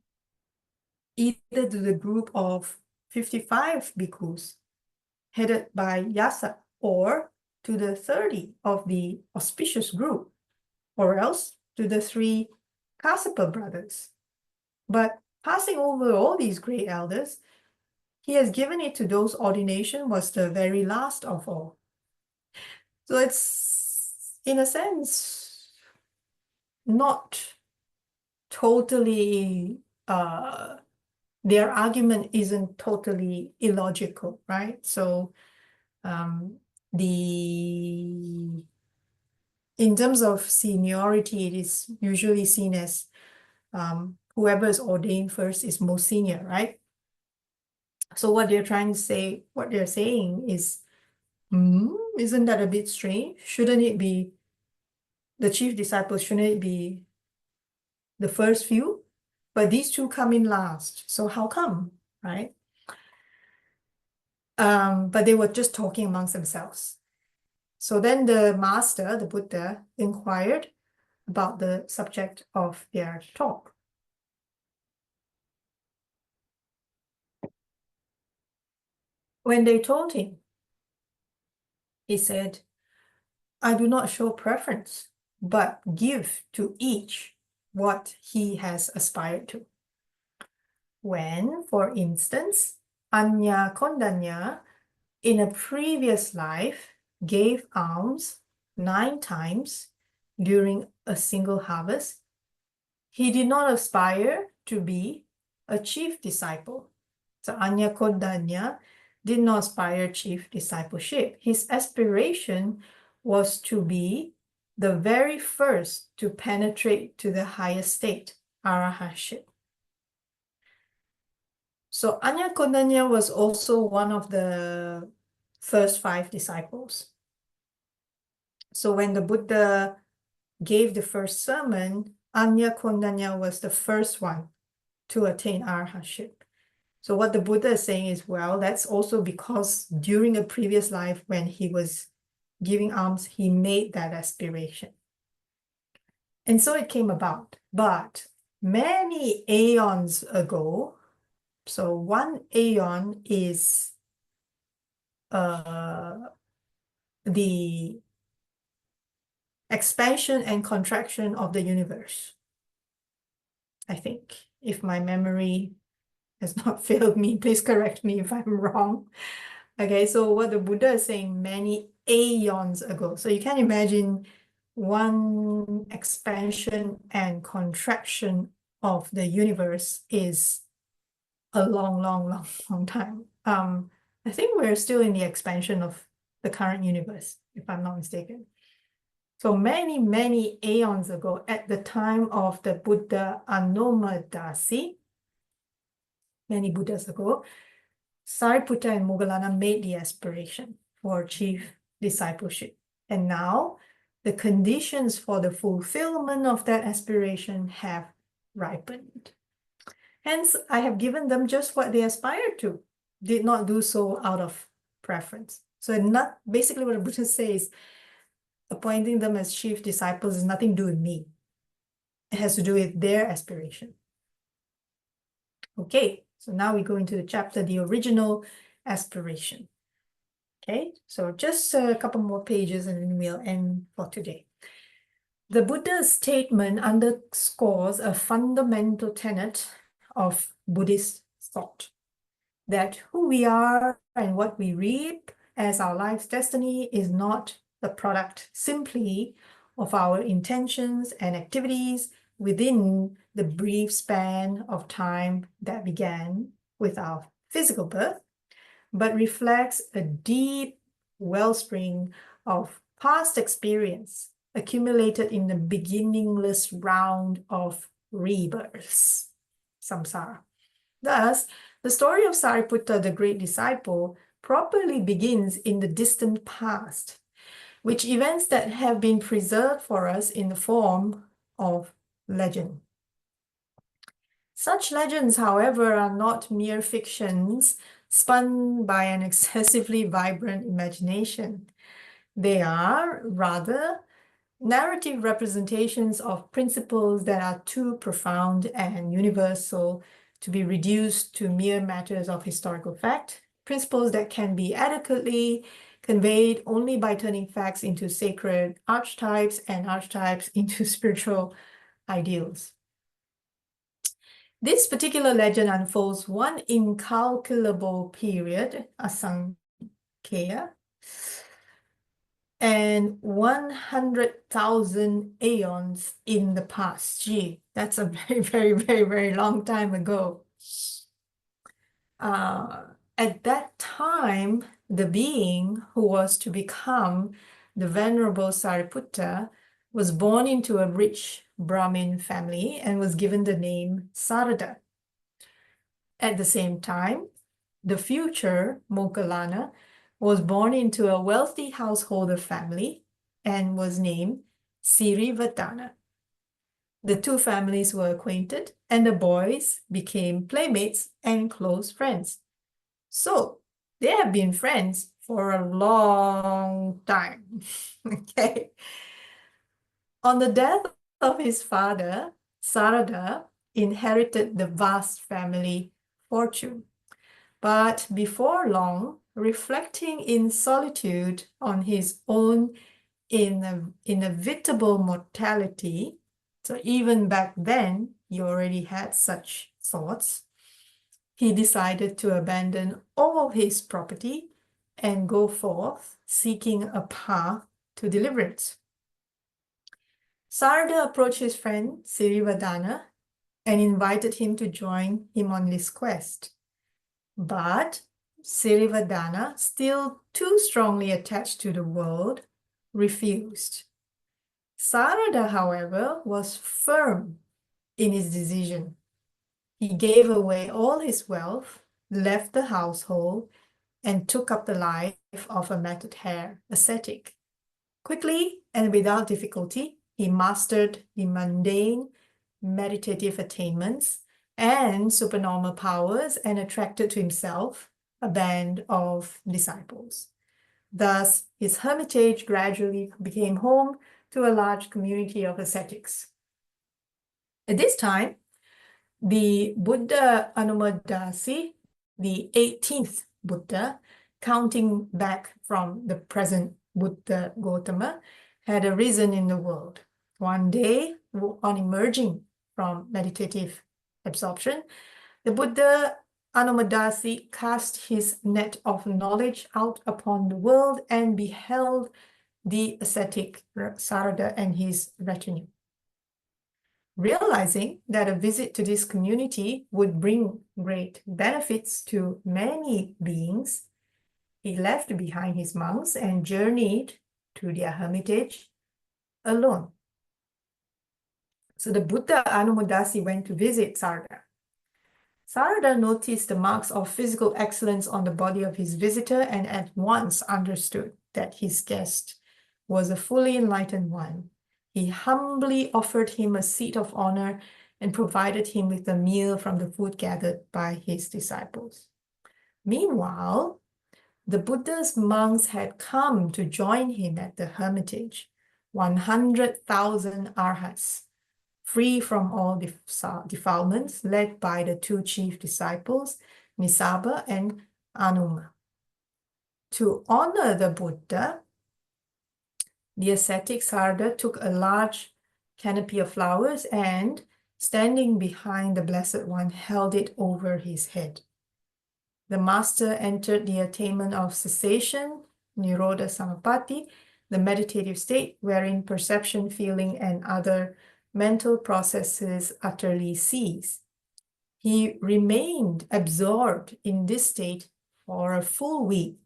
either to the group of 55 bhikkhus headed by Yasa, or to the 30 of the auspicious group, or else to the 3 Kassapa brothers. But passing over all these great elders, he has given it to those ordination was the very last of all. So it's, in a sense, not totally, their argument isn't totally illogical, right? So in terms of seniority, it is usually seen as whoever is ordained first is most senior, right? So what they're trying to say, what they're saying is, isn't that a bit strange? Shouldn't it be the chief disciples? Shouldn't it be the first few? But these 2 come in last. So how come, right? But they were just talking amongst themselves. So then the master, the Buddha, inquired about the subject of their talk. When they told him, he said, I do not show preference, but give to each what he has aspired to. When, for instance, Anya Kondanya in a previous life gave alms 9 times during a single harvest, he did not aspire to be a chief disciple. So Anya Kondanya did not aspire chief discipleship. His aspiration was to be the very first to penetrate to the highest state, arahantship. So Anya Kondanya was also one of the first 5 disciples. So when the Buddha gave the first sermon, Anya Kondanya was the first one to attain arahantship. So what the Buddha is saying is, well, that's also because during a previous life when he was giving alms, he made that aspiration. And so it came about. But many aeons ago, so 1 aeon is the expansion and contraction of the universe. I think, if my memory has not failed me, please correct me if I'm wrong. Okay, so what the Buddha is saying many aeons ago. So you can imagine 1 expansion and contraction of the universe is a long, long, long, long time. I think we're still in the expansion of the current universe, if I'm not mistaken. So many, many aeons ago, at the time of the Buddha Anomadasi, many Buddhas ago, Sāriputta and Moggallana made the aspiration for chief discipleship. And now the conditions for the fulfillment of that aspiration have ripened. Hence, I have given them just what they aspired to, did not do so out of preference. So not basically what the Buddha says, appointing them as chief disciples has nothing to do with me. It has to do with their aspiration. Okay, so now we go into the chapter, the original aspiration. Okay, so just a couple more pages and then we'll end for today. The Buddha's statement underscores a fundamental tenet of Buddhist thought, that who we are and what we reap as our life's destiny is not the product simply of our intentions and activities within the brief span of time that began with our physical birth, but reflects a deep wellspring of past experience accumulated in the beginningless round of rebirths, samsara. Thus, the story of Sāriputta, the great disciple, properly begins in the distant past, which events that have been preserved for us in the form of legend. Such legends, however, are not mere fictions spun by an excessively vibrant imagination. They are, rather, narrative representations of principles that are too profound and universal to be reduced to mere matters of historical fact, principles that can be adequately conveyed only by turning facts into sacred archetypes and archetypes into spiritual ideals. This particular legend unfolds 1 incalculable period, asankhya, and 100,000 aeons in the past. Gee, that's a very, very, very, very long time ago. At that time, the being who was to become the Venerable Sariputta was born into a rich Brahmin family and was given the name Sārada. At the same time, the future Moggallana was born into a wealthy householder family and was named Sirivardhana. The 2 families were acquainted, and the boys became playmates and close friends. So they have been friends for a long time. Okay. On the death of his father, Sārada inherited the vast family fortune. But before long, reflecting in solitude on his own inevitable mortality. So even back then, he already had such thoughts. He decided to abandon all his property and go forth seeking a path to deliverance. Sarada approached his friend Sirivadana and invited him to join him on this quest. But Sirivadana, still too strongly attached to the world, refused. Sarada, however, was firm in his decision. He gave away all his wealth, left the household, and took up the life of a matted hair ascetic. Quickly and without difficulty, he mastered the mundane meditative attainments and supernormal powers and attracted to himself a band of disciples. Thus, his hermitage gradually became home to a large community of ascetics. At this time, the Buddha Anumadasi, the 18th Buddha, counting back from the present Buddha Gautama, had arisen in the world. One day, on emerging from meditative absorption, the Buddha Anumadasi cast his net of knowledge out upon the world and beheld the ascetic Sarada and his retinue. Realizing that a visit to this community would bring great benefits to many beings, he left behind his monks and journeyed to their hermitage alone. So the Buddha Anumadasi went to visit Sarada. Sarada noticed the marks of physical excellence on the body of his visitor and at once understood that his guest was a fully enlightened one. He humbly offered him a seat of honor and provided him with a meal from the food gathered by his disciples. Meanwhile, the Buddha's monks had come to join him at the hermitage, 100,000 arhats, free from all defilements, led by the two chief disciples, Nisaba and Anuma. To honor the Buddha, the ascetic Sarada took a large canopy of flowers and, standing behind the Blessed One, held it over his head. The master entered the attainment of cessation, Nirodha Samapatti, the meditative state wherein perception, feeling, and other mental processes utterly cease. He remained absorbed in this state for a full week,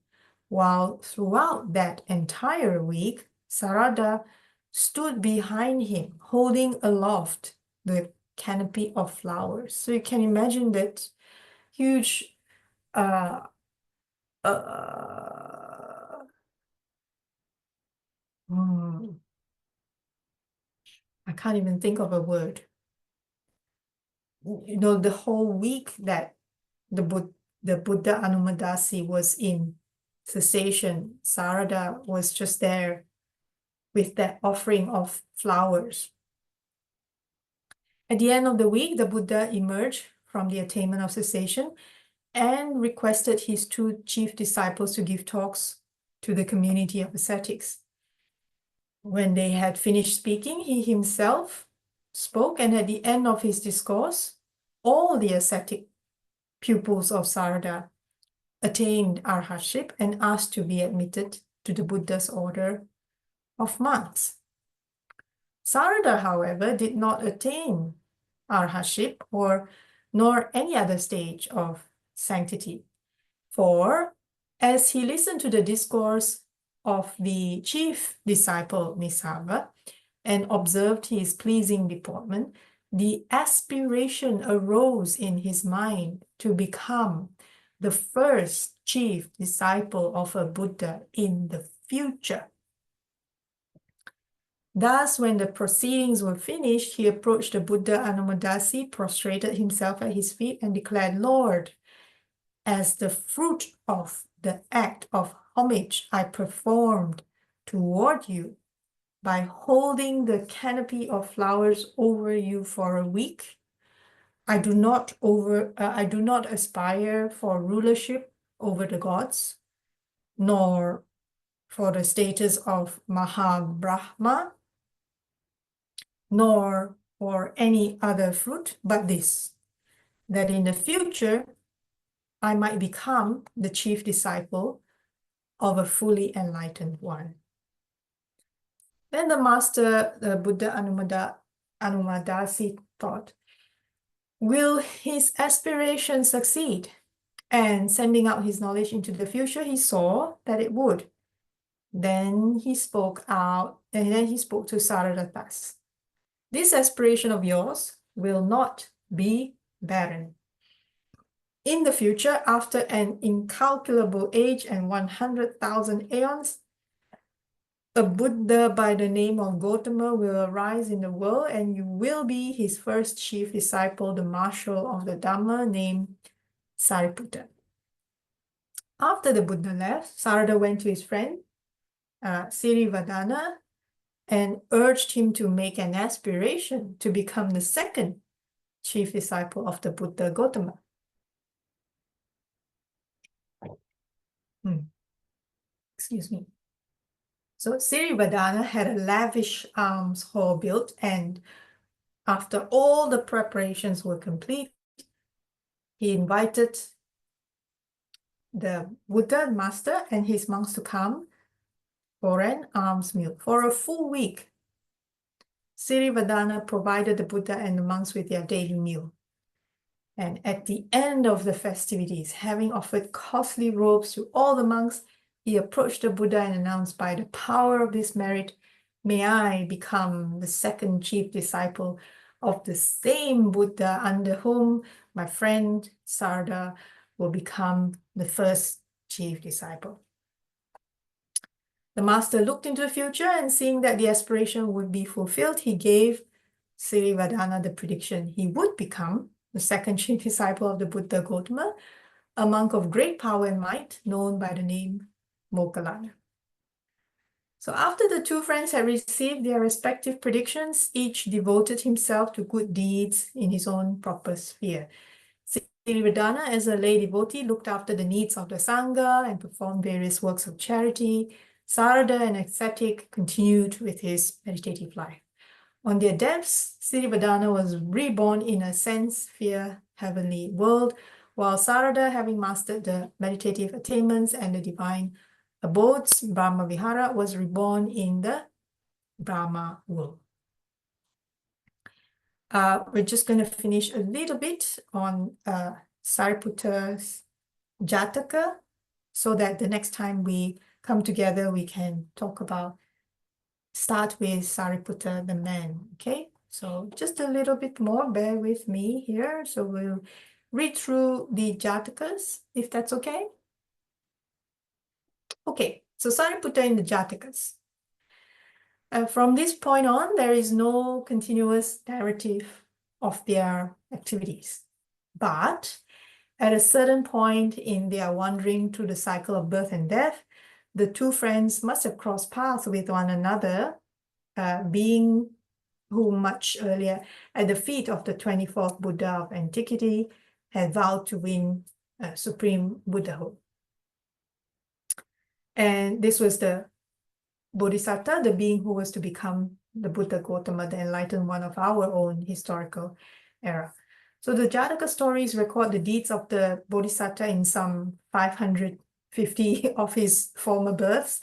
while throughout that entire week, Sarada stood behind him, holding aloft the canopy of flowers. So you can imagine that huge I can't even think of a word. You know, the whole week that the Buddha Anumadasi was in cessation, Sarada was just there with that offering of flowers. At the end of the week, the Buddha emerged from the attainment of cessation and requested his two chief disciples to give talks to the community of ascetics. When they had finished speaking, he himself spoke, and at the end of his discourse, all the ascetic pupils of Sarada attained arahantship and asked to be admitted to the Buddha's order of monks. Sarada, however, did not attain arahantship nor any other stage of sanctity. For as he listened to the discourse of the chief disciple Nisaba and observed his pleasing deportment, the aspiration arose in his mind to become the first chief disciple of a Buddha in the future. Thus, when the proceedings were finished, he approached the Buddha Anumadasi, prostrated himself at his feet, and declared, "Lord, as the fruit of the act of homage I performed toward you by holding the canopy of flowers over you for a week, I do not aspire for rulership over the gods, nor for the status of Mahabrahma, nor for any other fruit, but this, that in the future, I might become the chief disciple of a fully enlightened one. Then the master, the Buddha Anumadasi, thought, will his aspiration succeed? And sending out his knowledge into the future, he saw that it would. Then he spoke out, and then he spoke to Sāriputta thus. This aspiration of yours will not be barren. In the future, after an incalculable age and 100,000 aeons, a Buddha by the name of Gautama will arise in the world, and you will be his first chief disciple, the marshal of the Dhamma, named Sāriputta. After the Buddha left, Sāriputta went to his friend, Sirivadana, and urged him to make an aspiration to become the second chief disciple of the Buddha Gautama. Excuse me. So Sirivadana had a lavish alms hall built, and after all the preparations were complete, he invited the Buddha master and his monks to come for an alms meal. For a full week, Sirivadana provided the Buddha and the monks with their daily meal. And at the end of the festivities, having offered costly robes to all the monks, he approached the Buddha and announced, by the power of this merit, may I become the second chief disciple of the same Buddha under whom my friend Sāriputta will become the first chief disciple. The master looked into the future, and seeing that the aspiration would be fulfilled, he gave Sirivadana the prediction he would become the second chief disciple of the Buddha Gautama, a monk of great power and might, known by the name Moggallana. So after the two friends had received their respective predictions, each devoted himself to good deeds in his own proper sphere. Sirivadana, as a lay devotee, looked after the needs of the Sangha and performed various works of charity. Sāriputta, an ascetic, continued with his meditative life. On their deaths, Sirivadana was reborn in a sense-sphere heavenly world, while Sāriputta, having mastered the meditative attainments and the divine abodes, Brahma Vihara, was reborn in the Brahma world. We're just going to finish a little bit on Sāriputta's Jataka, so that the next time we come together, we can talk about, start with Sāriputta the man, okay? So just a little bit more, bear with me here. So we'll read through the Jatakas, if that's okay. Okay, so Sāriputta in the Jatakas. From this point on, there is no continuous narrative of their activities. But at a certain point in their wandering through the cycle of birth and death, the two friends must have crossed paths with one another, being who much earlier at the feet of the 24th Buddha of antiquity had vowed to win supreme Buddhahood. And this was the Bodhisattva, the being who was to become the Buddha Gautama, the enlightened one of our own historical era. So the Jataka stories record the deeds of the Bodhisattva in some 550 of his former births.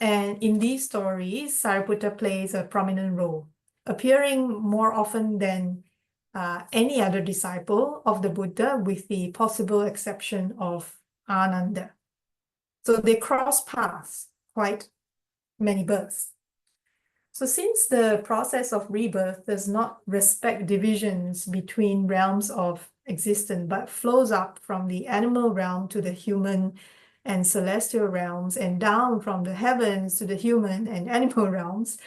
And in these stories, Sāriputta plays a prominent role, appearing more often than any other disciple of the Buddha, with the possible exception of Ananda. So they cross paths quite many births. So since the process of rebirth does not respect divisions between realms of existence, but flows up from the animal realm to the human and celestial realms, and down from the heavens to the human and animal realms,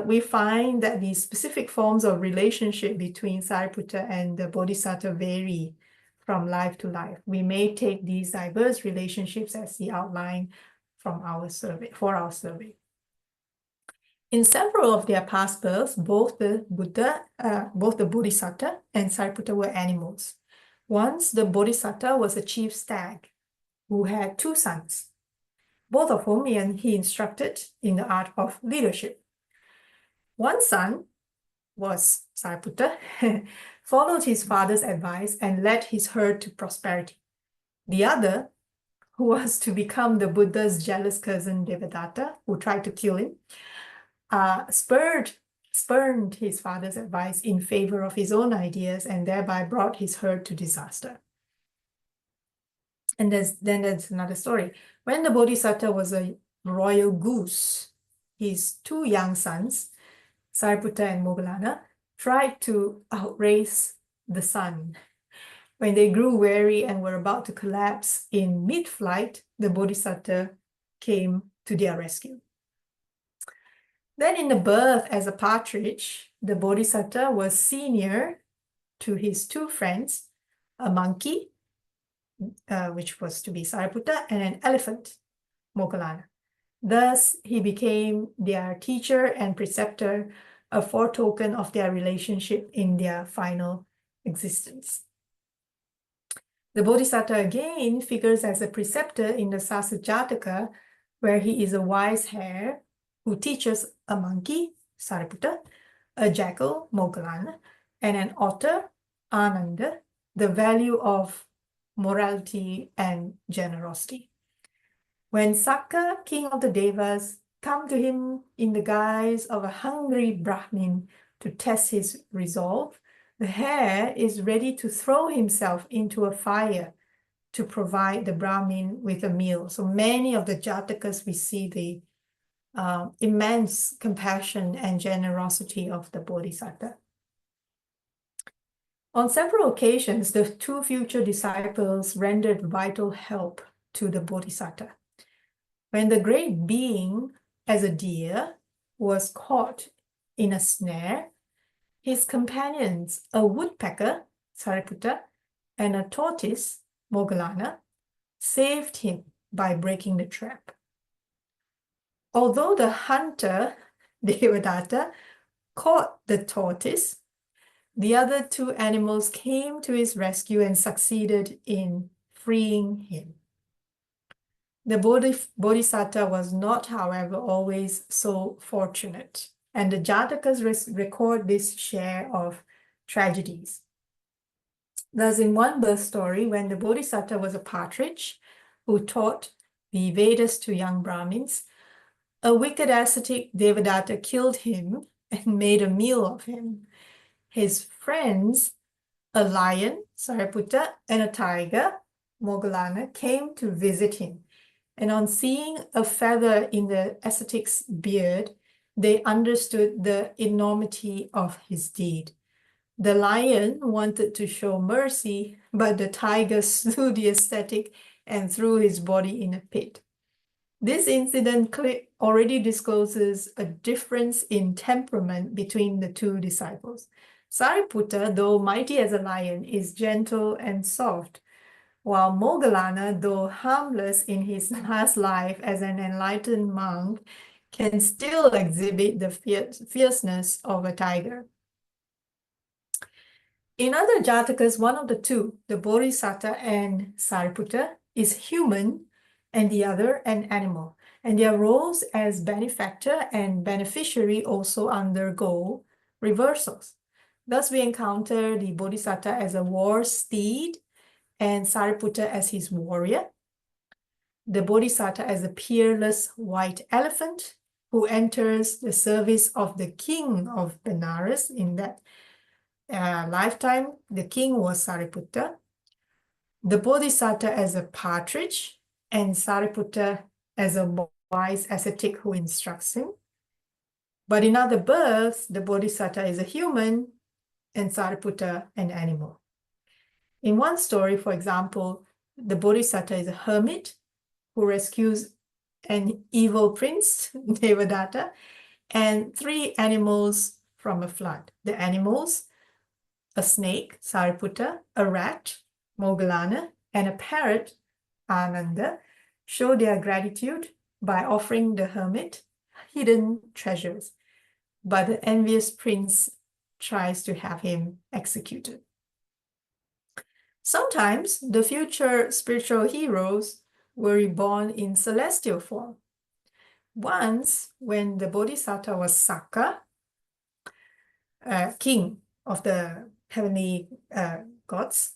we find that the specific forms of relationship between Sāriputta and the Bodhisattva vary from life to life. We may take these diverse relationships as the outline from our survey, for our survey. In several of their past births, both the Bodhisattva and Sāriputta were animals. Once, the Bodhisattva was a chief stag who had two sons. both of whom he instructed in the art of leadership. One son was Sāriputta, followed his father's advice and led his herd to prosperity. The other, who was to become the Buddha's jealous cousin Devadatta, who tried to kill him, spurned his father's advice in favor of his own ideas and thereby brought his herd to disaster. And then there's another story. When the Bodhisattva was a royal goose, his two young sons, Sāriputta and Moggallana, tried to outrace the sun. When they grew weary and were about to collapse in mid-flight, the Bodhisattva came to their rescue. Then in the birth as a partridge, the Bodhisattva was senior to his two friends, a monkey, which was to be Sāriputta, and an elephant, Moggallana. Thus, he became their teacher and preceptor, a foretoken of their relationship in their final existence. The Bodhisattva again figures as a preceptor in the Sasa Jataka, where he is a wise hare who teaches a monkey, Sāriputta, a jackal, Moggallana, and an otter, Ananda, the value of morality and generosity. When Sakka, king of the Devas, come to him in the guise of a hungry Brahmin to test his resolve, the hare is ready to throw himself into a fire to provide the Brahmin with a meal. So many of the Jatakas, we see the immense compassion and generosity of the Bodhisattva. On several occasions, the two future disciples rendered vital help to the Bodhisattva. When the great being, as a deer, was caught in a snare, his companions, a woodpecker, Sāriputta, and a tortoise, Moggallana, saved him by breaking the trap. Although the hunter, Devadatta, caught the tortoise, the other two animals came to his rescue and succeeded in freeing him. The Bodhisattva was not, however, always so fortunate, and the Jatakas record this share of tragedies. Thus, in one birth story, when the Bodhisattva was a partridge who taught the Vedas to young Brahmins, a wicked ascetic Devadatta killed him and made a meal of him. His friends, a lion, Sāriputta, and a tiger, Moggallana, came to visit him. And on seeing a feather in the ascetic's beard, they understood the enormity of his deed. The lion wanted to show mercy, but the tiger slew the ascetic and threw his body in a pit. This incident already discloses a difference in temperament between the two disciples. Sāriputta, though mighty as a lion, is gentle and soft, while Moggallana, though harmless in his last life as an enlightened monk, can still exhibit the fierceness of a tiger. In other Jatakas, one of the two, the Bodhisattva and Sāriputta, is human and the other an animal, and their roles as benefactor and beneficiary also undergo reversals. Thus, we encounter the Bodhisattva as a war steed and Sāriputta as his warrior. The Bodhisattva as a peerless white elephant who enters the service of the king of Benares. In that lifetime, the king was Sāriputta. The Bodhisattva as a partridge and Sāriputta as a wise ascetic who instructs him. But in other births, the Bodhisattva is a human and Sāriputta an animal. In one story, for example, the Bodhisattva is a hermit who rescues an evil prince, Devadatta, and 3 animals from a flood. The animals, a snake, Sāriputta, a rat, Moggallana, and a parrot, Ananda, show their gratitude by offering the hermit hidden treasures. But the envious prince tries to have him executed. Sometimes the future spiritual heroes were reborn in celestial form. Once, when the Bodhisattva was Saka, king of the heavenly gods,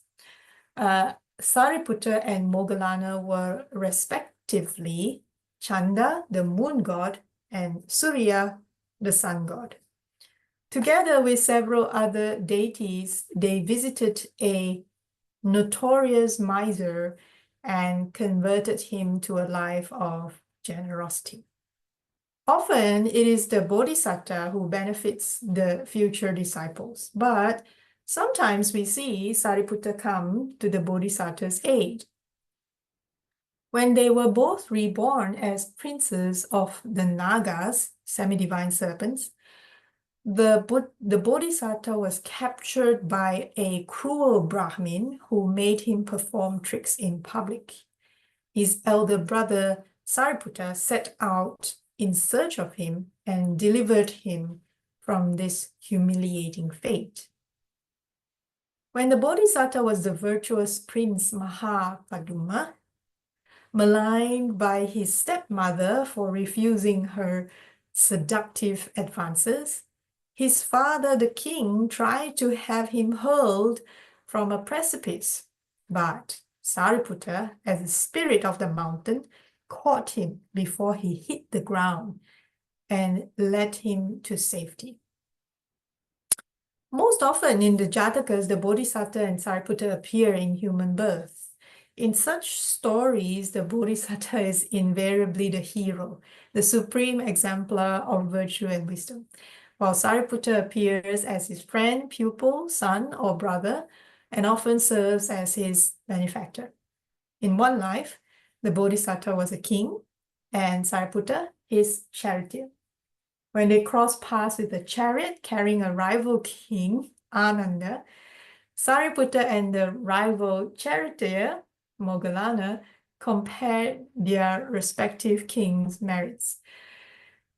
Sāriputta and Moggallana were respectively Chanda, the moon god, and Surya, the sun god. Together with several other deities, they visited a notorious miser and converted him to a life of generosity. Often it is the Bodhisattva who benefits the future disciples, but sometimes we see Sāriputta come to the Bodhisattva's aid. When they were both reborn as princes of the Nagas, semi-divine serpents, the Bodhisattva was captured by a cruel Brahmin who made him perform tricks in public. His elder brother Sāriputta set out in search of him and delivered him from this humiliating fate. When the Bodhisattva was the virtuous Prince Mahapaduma, maligned by his stepmother for refusing her seductive advances, his father, the king, tried to have him hurled from a precipice, but Sāriputta, as the spirit of the mountain, caught him before he hit the ground and led him to safety. Most often in the Jatakas, the Bodhisattva and Sāriputta appear in human birth. In such stories, the Bodhisattva is invariably the hero, the supreme exemplar of virtue and wisdom, while Sāriputta appears as his friend, pupil, son, or brother, and often serves as his benefactor. In one life, the Bodhisattva was a king, and Sāriputta his charioteer. When they crossed paths with a chariot carrying a rival king, Ananda, Sāriputta and the rival charioteer, Moggallana, compared their respective kings' merits.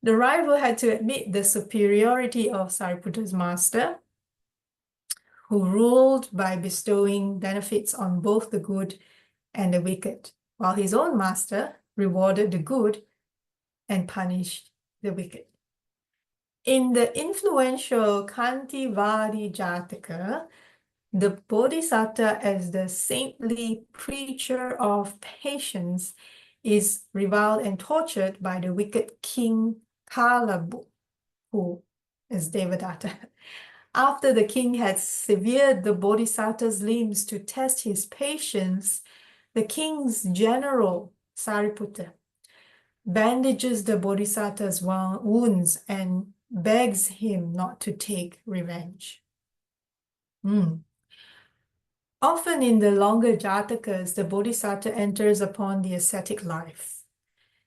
The rival had to admit the superiority of Sāriputta's master, who ruled by bestowing benefits on both the good and the wicked, while his own master rewarded the good and punished the wicked. In the influential Kantivadi Jataka, the Bodhisattva as the saintly preacher of patience is reviled and tortured by the wicked king Kalabu, who is Devadatta. After the king had severed the Bodhisattva's limbs to test his patience, the king's general, Sāriputta, bandages the Bodhisattva's wounds and begs him not to take revenge. Often in the longer Jatakas, the Bodhisattva enters upon the ascetic life,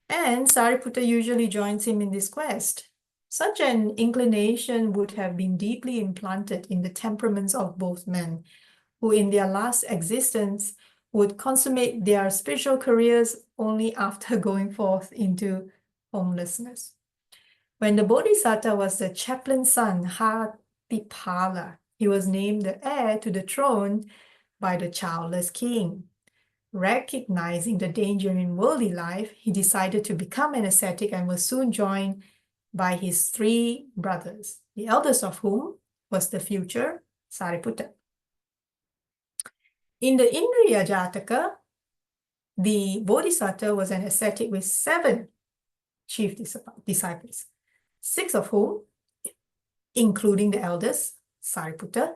and Sāriputta usually joins him in this quest. Such an inclination would have been deeply implanted in the temperaments of both men, who in their last existence would consummate their spiritual careers only after going forth into homelessness. When the Bodhisattva was the chaplain's son, Hatipala, he was named the heir to the throne by the childless king. Recognizing the danger in worldly life, he decided to become an ascetic and was soon joined by his 3 brothers, the eldest of whom was the future Sāriputta. In the Indriya Jataka, the Bodhisattva was an ascetic with 7 chief disciples, 6 of whom, including the eldest, Sāriputta,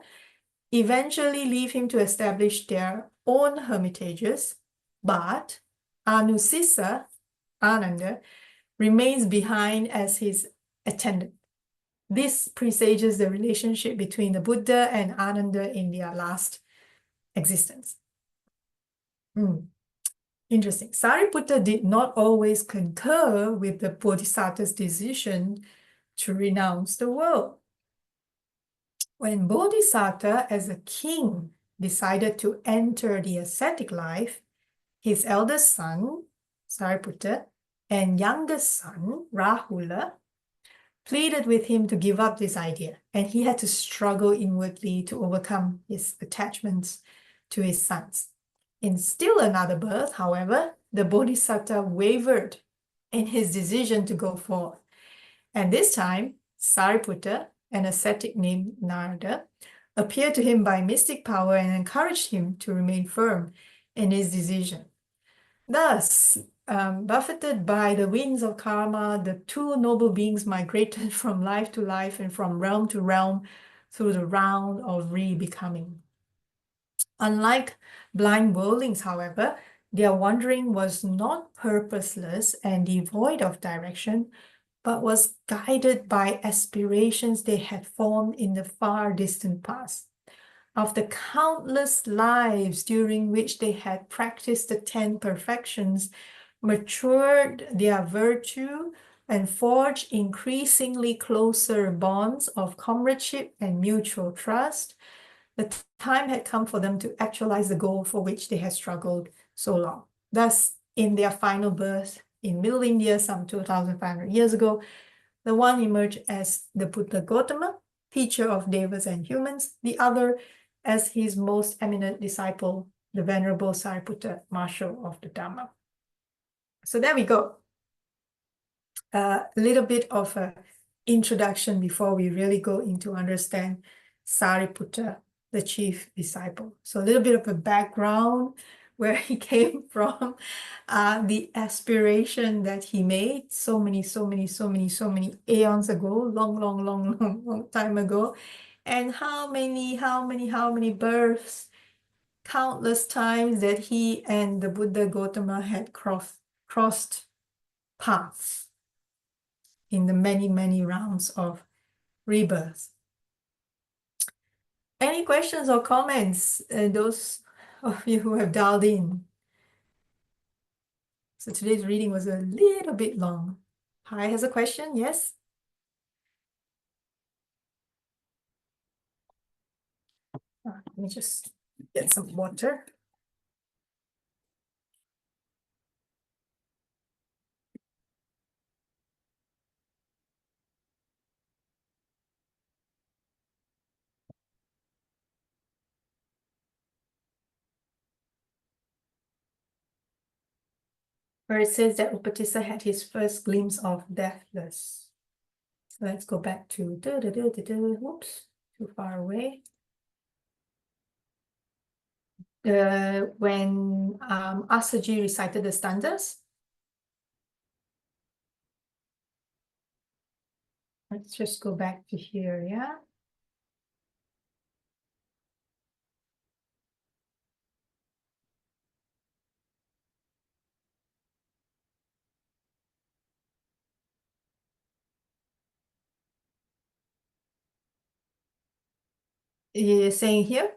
eventually leave him to establish their own hermitages, but Anusisa, Ananda, remains behind as his attendant. This presages the relationship between the Buddha and Ananda in their last existence. Interesting. Sāriputta did not always concur with the Bodhisattva's decision to renounce the world. When Bodhisattva, as a king, decided to enter the ascetic life, his eldest son, Sāriputta, and youngest son, Rahula, pleaded with him to give up this idea, and he had to struggle inwardly to overcome his attachments to his sons. In still another birth, however, the Bodhisattva wavered in his decision to go forth. And this time, Sāriputta, an ascetic named Narada, appeared to him by mystic power and encouraged him to remain firm in his decision. Thus, buffeted by the winds of karma, the two noble beings migrated from life to life and from realm to realm through the round of re-becoming. Unlike blind worldlings, however, their wandering was not purposeless and devoid of direction, but was guided by aspirations they had formed in the far distant past. After countless lives during which they had practiced the 10 perfections, matured their virtue, and forged increasingly closer bonds of comradeship and mutual trust, the time had come for them to actualize the goal for which they had struggled so long. Thus, in their final birth in Middle India, some 2,500 years ago, the one emerged as the Buddha Gautama, teacher of devas and humans, the other as his most eminent disciple, the Venerable Sariputta, marshal of the Dhamma. So there we go. A little bit of an introduction before we really go into understand Sāriputta, the chief disciple. So a little bit of a background where he came from, the aspiration that he made so many aeons ago, long time ago, and how many births, countless times that he and the Buddha Gautama had crossed paths in the many rounds of rebirth. Any questions or comments, those of you who have dialed in? So today's reading was a little bit long. Hai has a question, yes? Let me just get some water. Where it says that Upatissa had his first glimpse of Deathless. So let's go back to, whoops, too far away. When Assaji recited the stanzas. Let's just go back to here, yeah? You're saying here?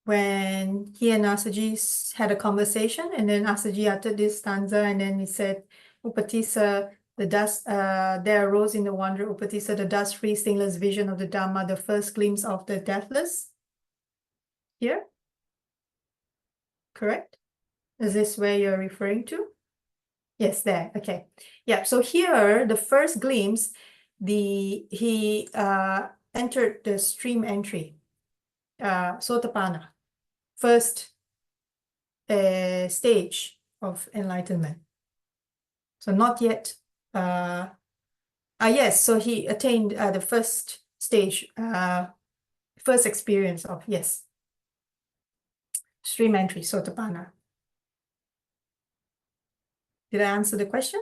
When he and Assaji had a conversation, and then Assaji uttered this stanza, and then he said, Upatissa, the dust, there arose in the wanderer Upatissa, the dust-free, stingless vision of the Dhamma, the first glimpse of the Deathless. Here? Correct? Is this where you're referring to? Yes, there. Okay. Yeah. So here, the first glimpse, he entered the stream entry, Sotapanna, first stage of enlightenment. So not yet. Yes. So he attained the first stage, first experience of, yes, stream entry, Sotapanna. Did I answer the question?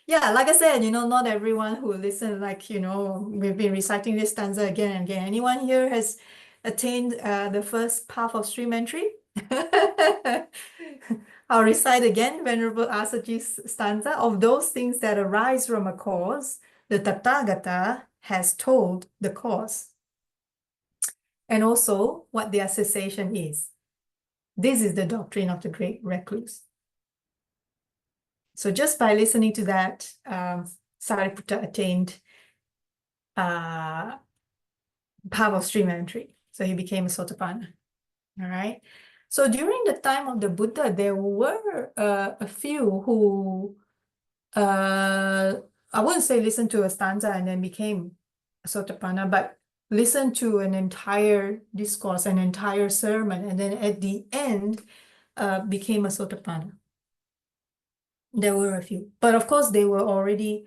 Yeah, like I said, not everyone who listen, we've been reciting this stanza again and again. Anyone here has attained the first path of stream entry? I'll recite again Venerable Assaji's stanza. Of those things that arise from a cause, the Tathagata has told the cause, and also what their cessation is. This is the doctrine of the great recluse. So just by listening to that, Sāriputta attained path of stream entry. So he became a Sotapanna. All right. So during the time of the Buddha, there were a few who, I wouldn't say listen to a stanza and then became a Sotapanna, but listen to an entire discourse, an entire sermon, and then at the end became a Sotapanna. There were a few, but of course they were already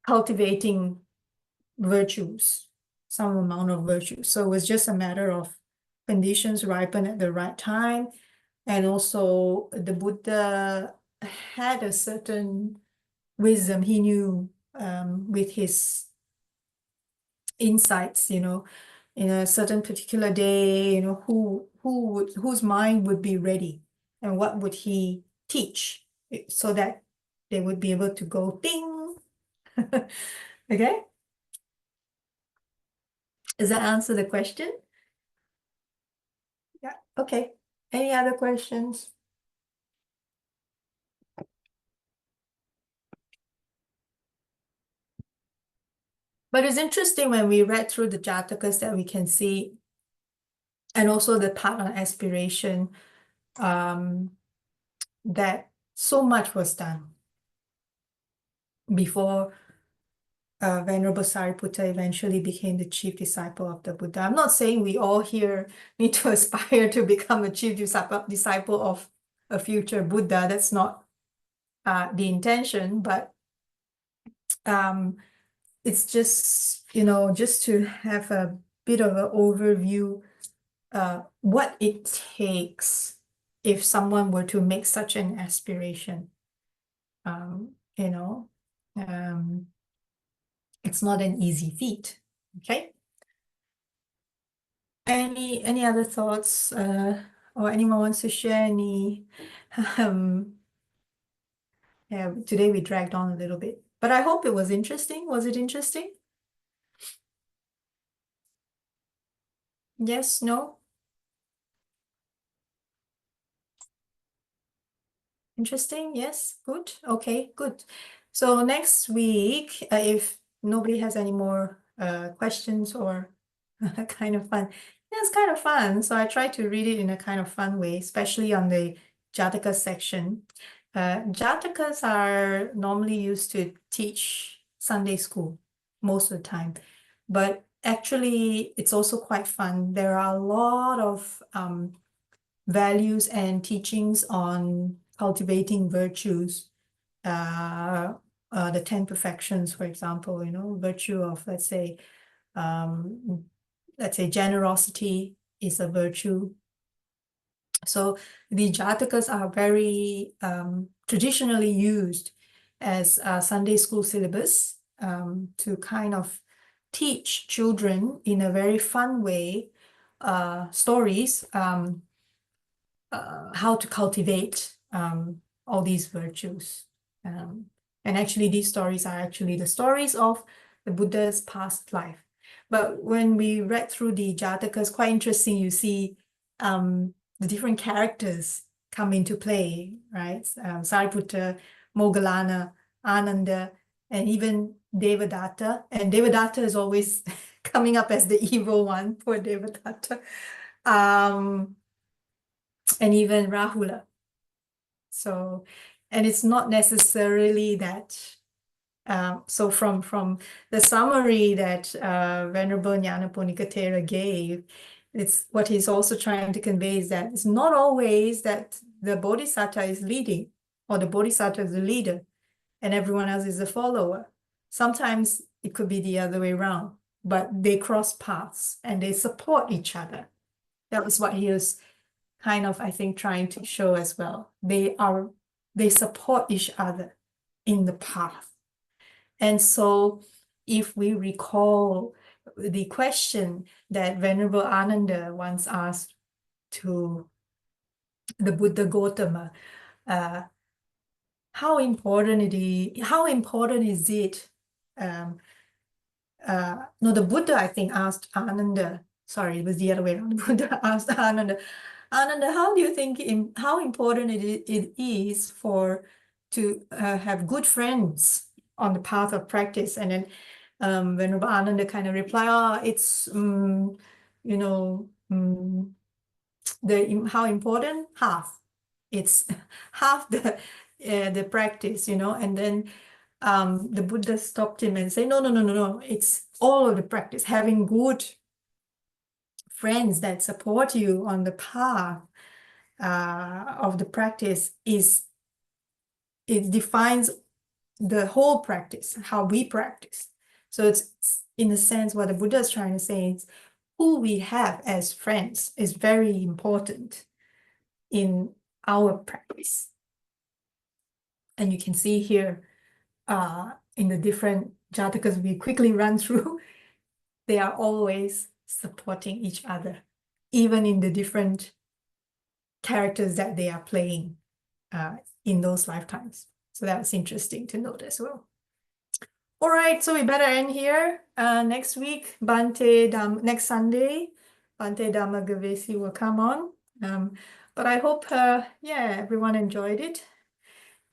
cultivating virtues, some amount of virtues. So it was just a matter of conditions ripen at the right time. And also the Buddha had a certain wisdom. He knew with his insights, in a certain particular day, whose mind would be ready and what would he teach so that they would be able to go ding. Okay? Does that answer the question? Yeah. Okay. Any other questions? But it's interesting when we read through the Jatakas that we can see, and also the part on aspiration, that so much was done before Venerable Sariputta eventually became the chief disciple of the Buddha. I'm not saying we all here need to aspire to become a chief disciple of a future Buddha. That's not the intention, but it's just, just to have a bit of an overview what it takes if someone were to make such an aspiration. It's not an easy feat. Okay. Any other thoughts, or anyone wants to share any? Yeah, today we dragged on a little bit, but I hope it was interesting. Was it interesting? Yes, no? Interesting, yes, good. Okay, good. So next week, if nobody has any more questions or kind of fun. Yeah, it's kind of fun. So I try to read it in a kind of fun way, especially on the Jataka section. Jatakas are normally used to teach Sunday school most of the time, but actually it's also quite fun. There are a lot of values and teachings on cultivating virtues. The 10 perfections, for example, virtue of, let's say generosity is a virtue. So the Jatakas are very traditionally used as a Sunday school syllabus to kind of teach children in a very fun way stories, how to cultivate all these virtues. And actually these stories are actually the stories of the Buddha's past life. But when we read through the Jatakas, quite interesting, you see the different characters come into play, right? Sāriputta, Moggallana, Ananda, and even Devadatta. And Devadatta is always coming up as the evil one, poor Devadatta. And even Rahula. So, and it's not necessarily that. So from the summary that Venerable Nyanaponika Thera gave, it's what he's also trying to convey is that it's not always that the Bodhisattva is leading or the Bodhisattva is the leader and everyone else is a follower. Sometimes it could be the other way around, but they cross paths and they support each other. That was what he was kind of, I think, trying to show as well. They support each other in the path. And so if we recall the question that Venerable Ananda once asked to the Buddha Gautama, how important is it? No, the Buddha, I think, asked Ananda, sorry, it was the other way around. The Buddha asked Ananda, how do you think, how important it is to have good friends on the path of practice? And then Venerable Ananda kind of replied, it's, how important? Half. It's half the practice, and then the Buddha stopped him and said, no, it's all of the practice. Having good friends that support you on the path of the practice it defines the whole practice, how we practice. So it's in a sense what the Buddha is trying to say is who we have as friends is very important in our practice. And you can see here in the different jatakas we quickly run through, they are always supporting each other, even in the different characters that they are playing in those lifetimes. So that was interesting to note as well. All right, so we better end here. Next week, next Sunday, Bhante Dhamma Gavesi will come on. But I hope, everyone enjoyed it.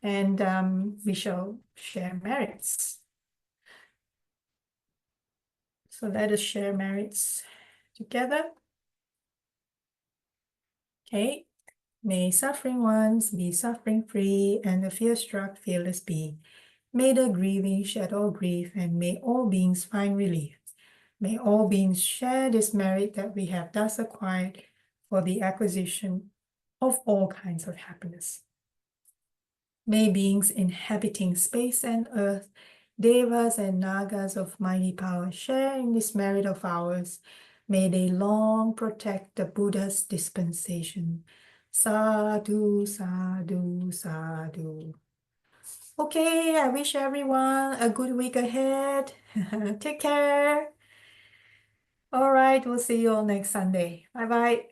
And we shall share merits. So let us share merits together. Okay. May suffering ones be suffering free, and the fear-struck fearless be. May the grieving shed all grief, and may all beings find relief. May all beings share this merit that we have thus acquired for the acquisition of all kinds of happiness. May beings inhabiting space and earth, devas and nagas of mighty power share in this merit of ours. May they long protect the Buddha's dispensation. Sadhu, sadhu, sadhu. Okay, I wish everyone a good week ahead. Take care. All right, we'll see you all next Sunday. Bye-bye.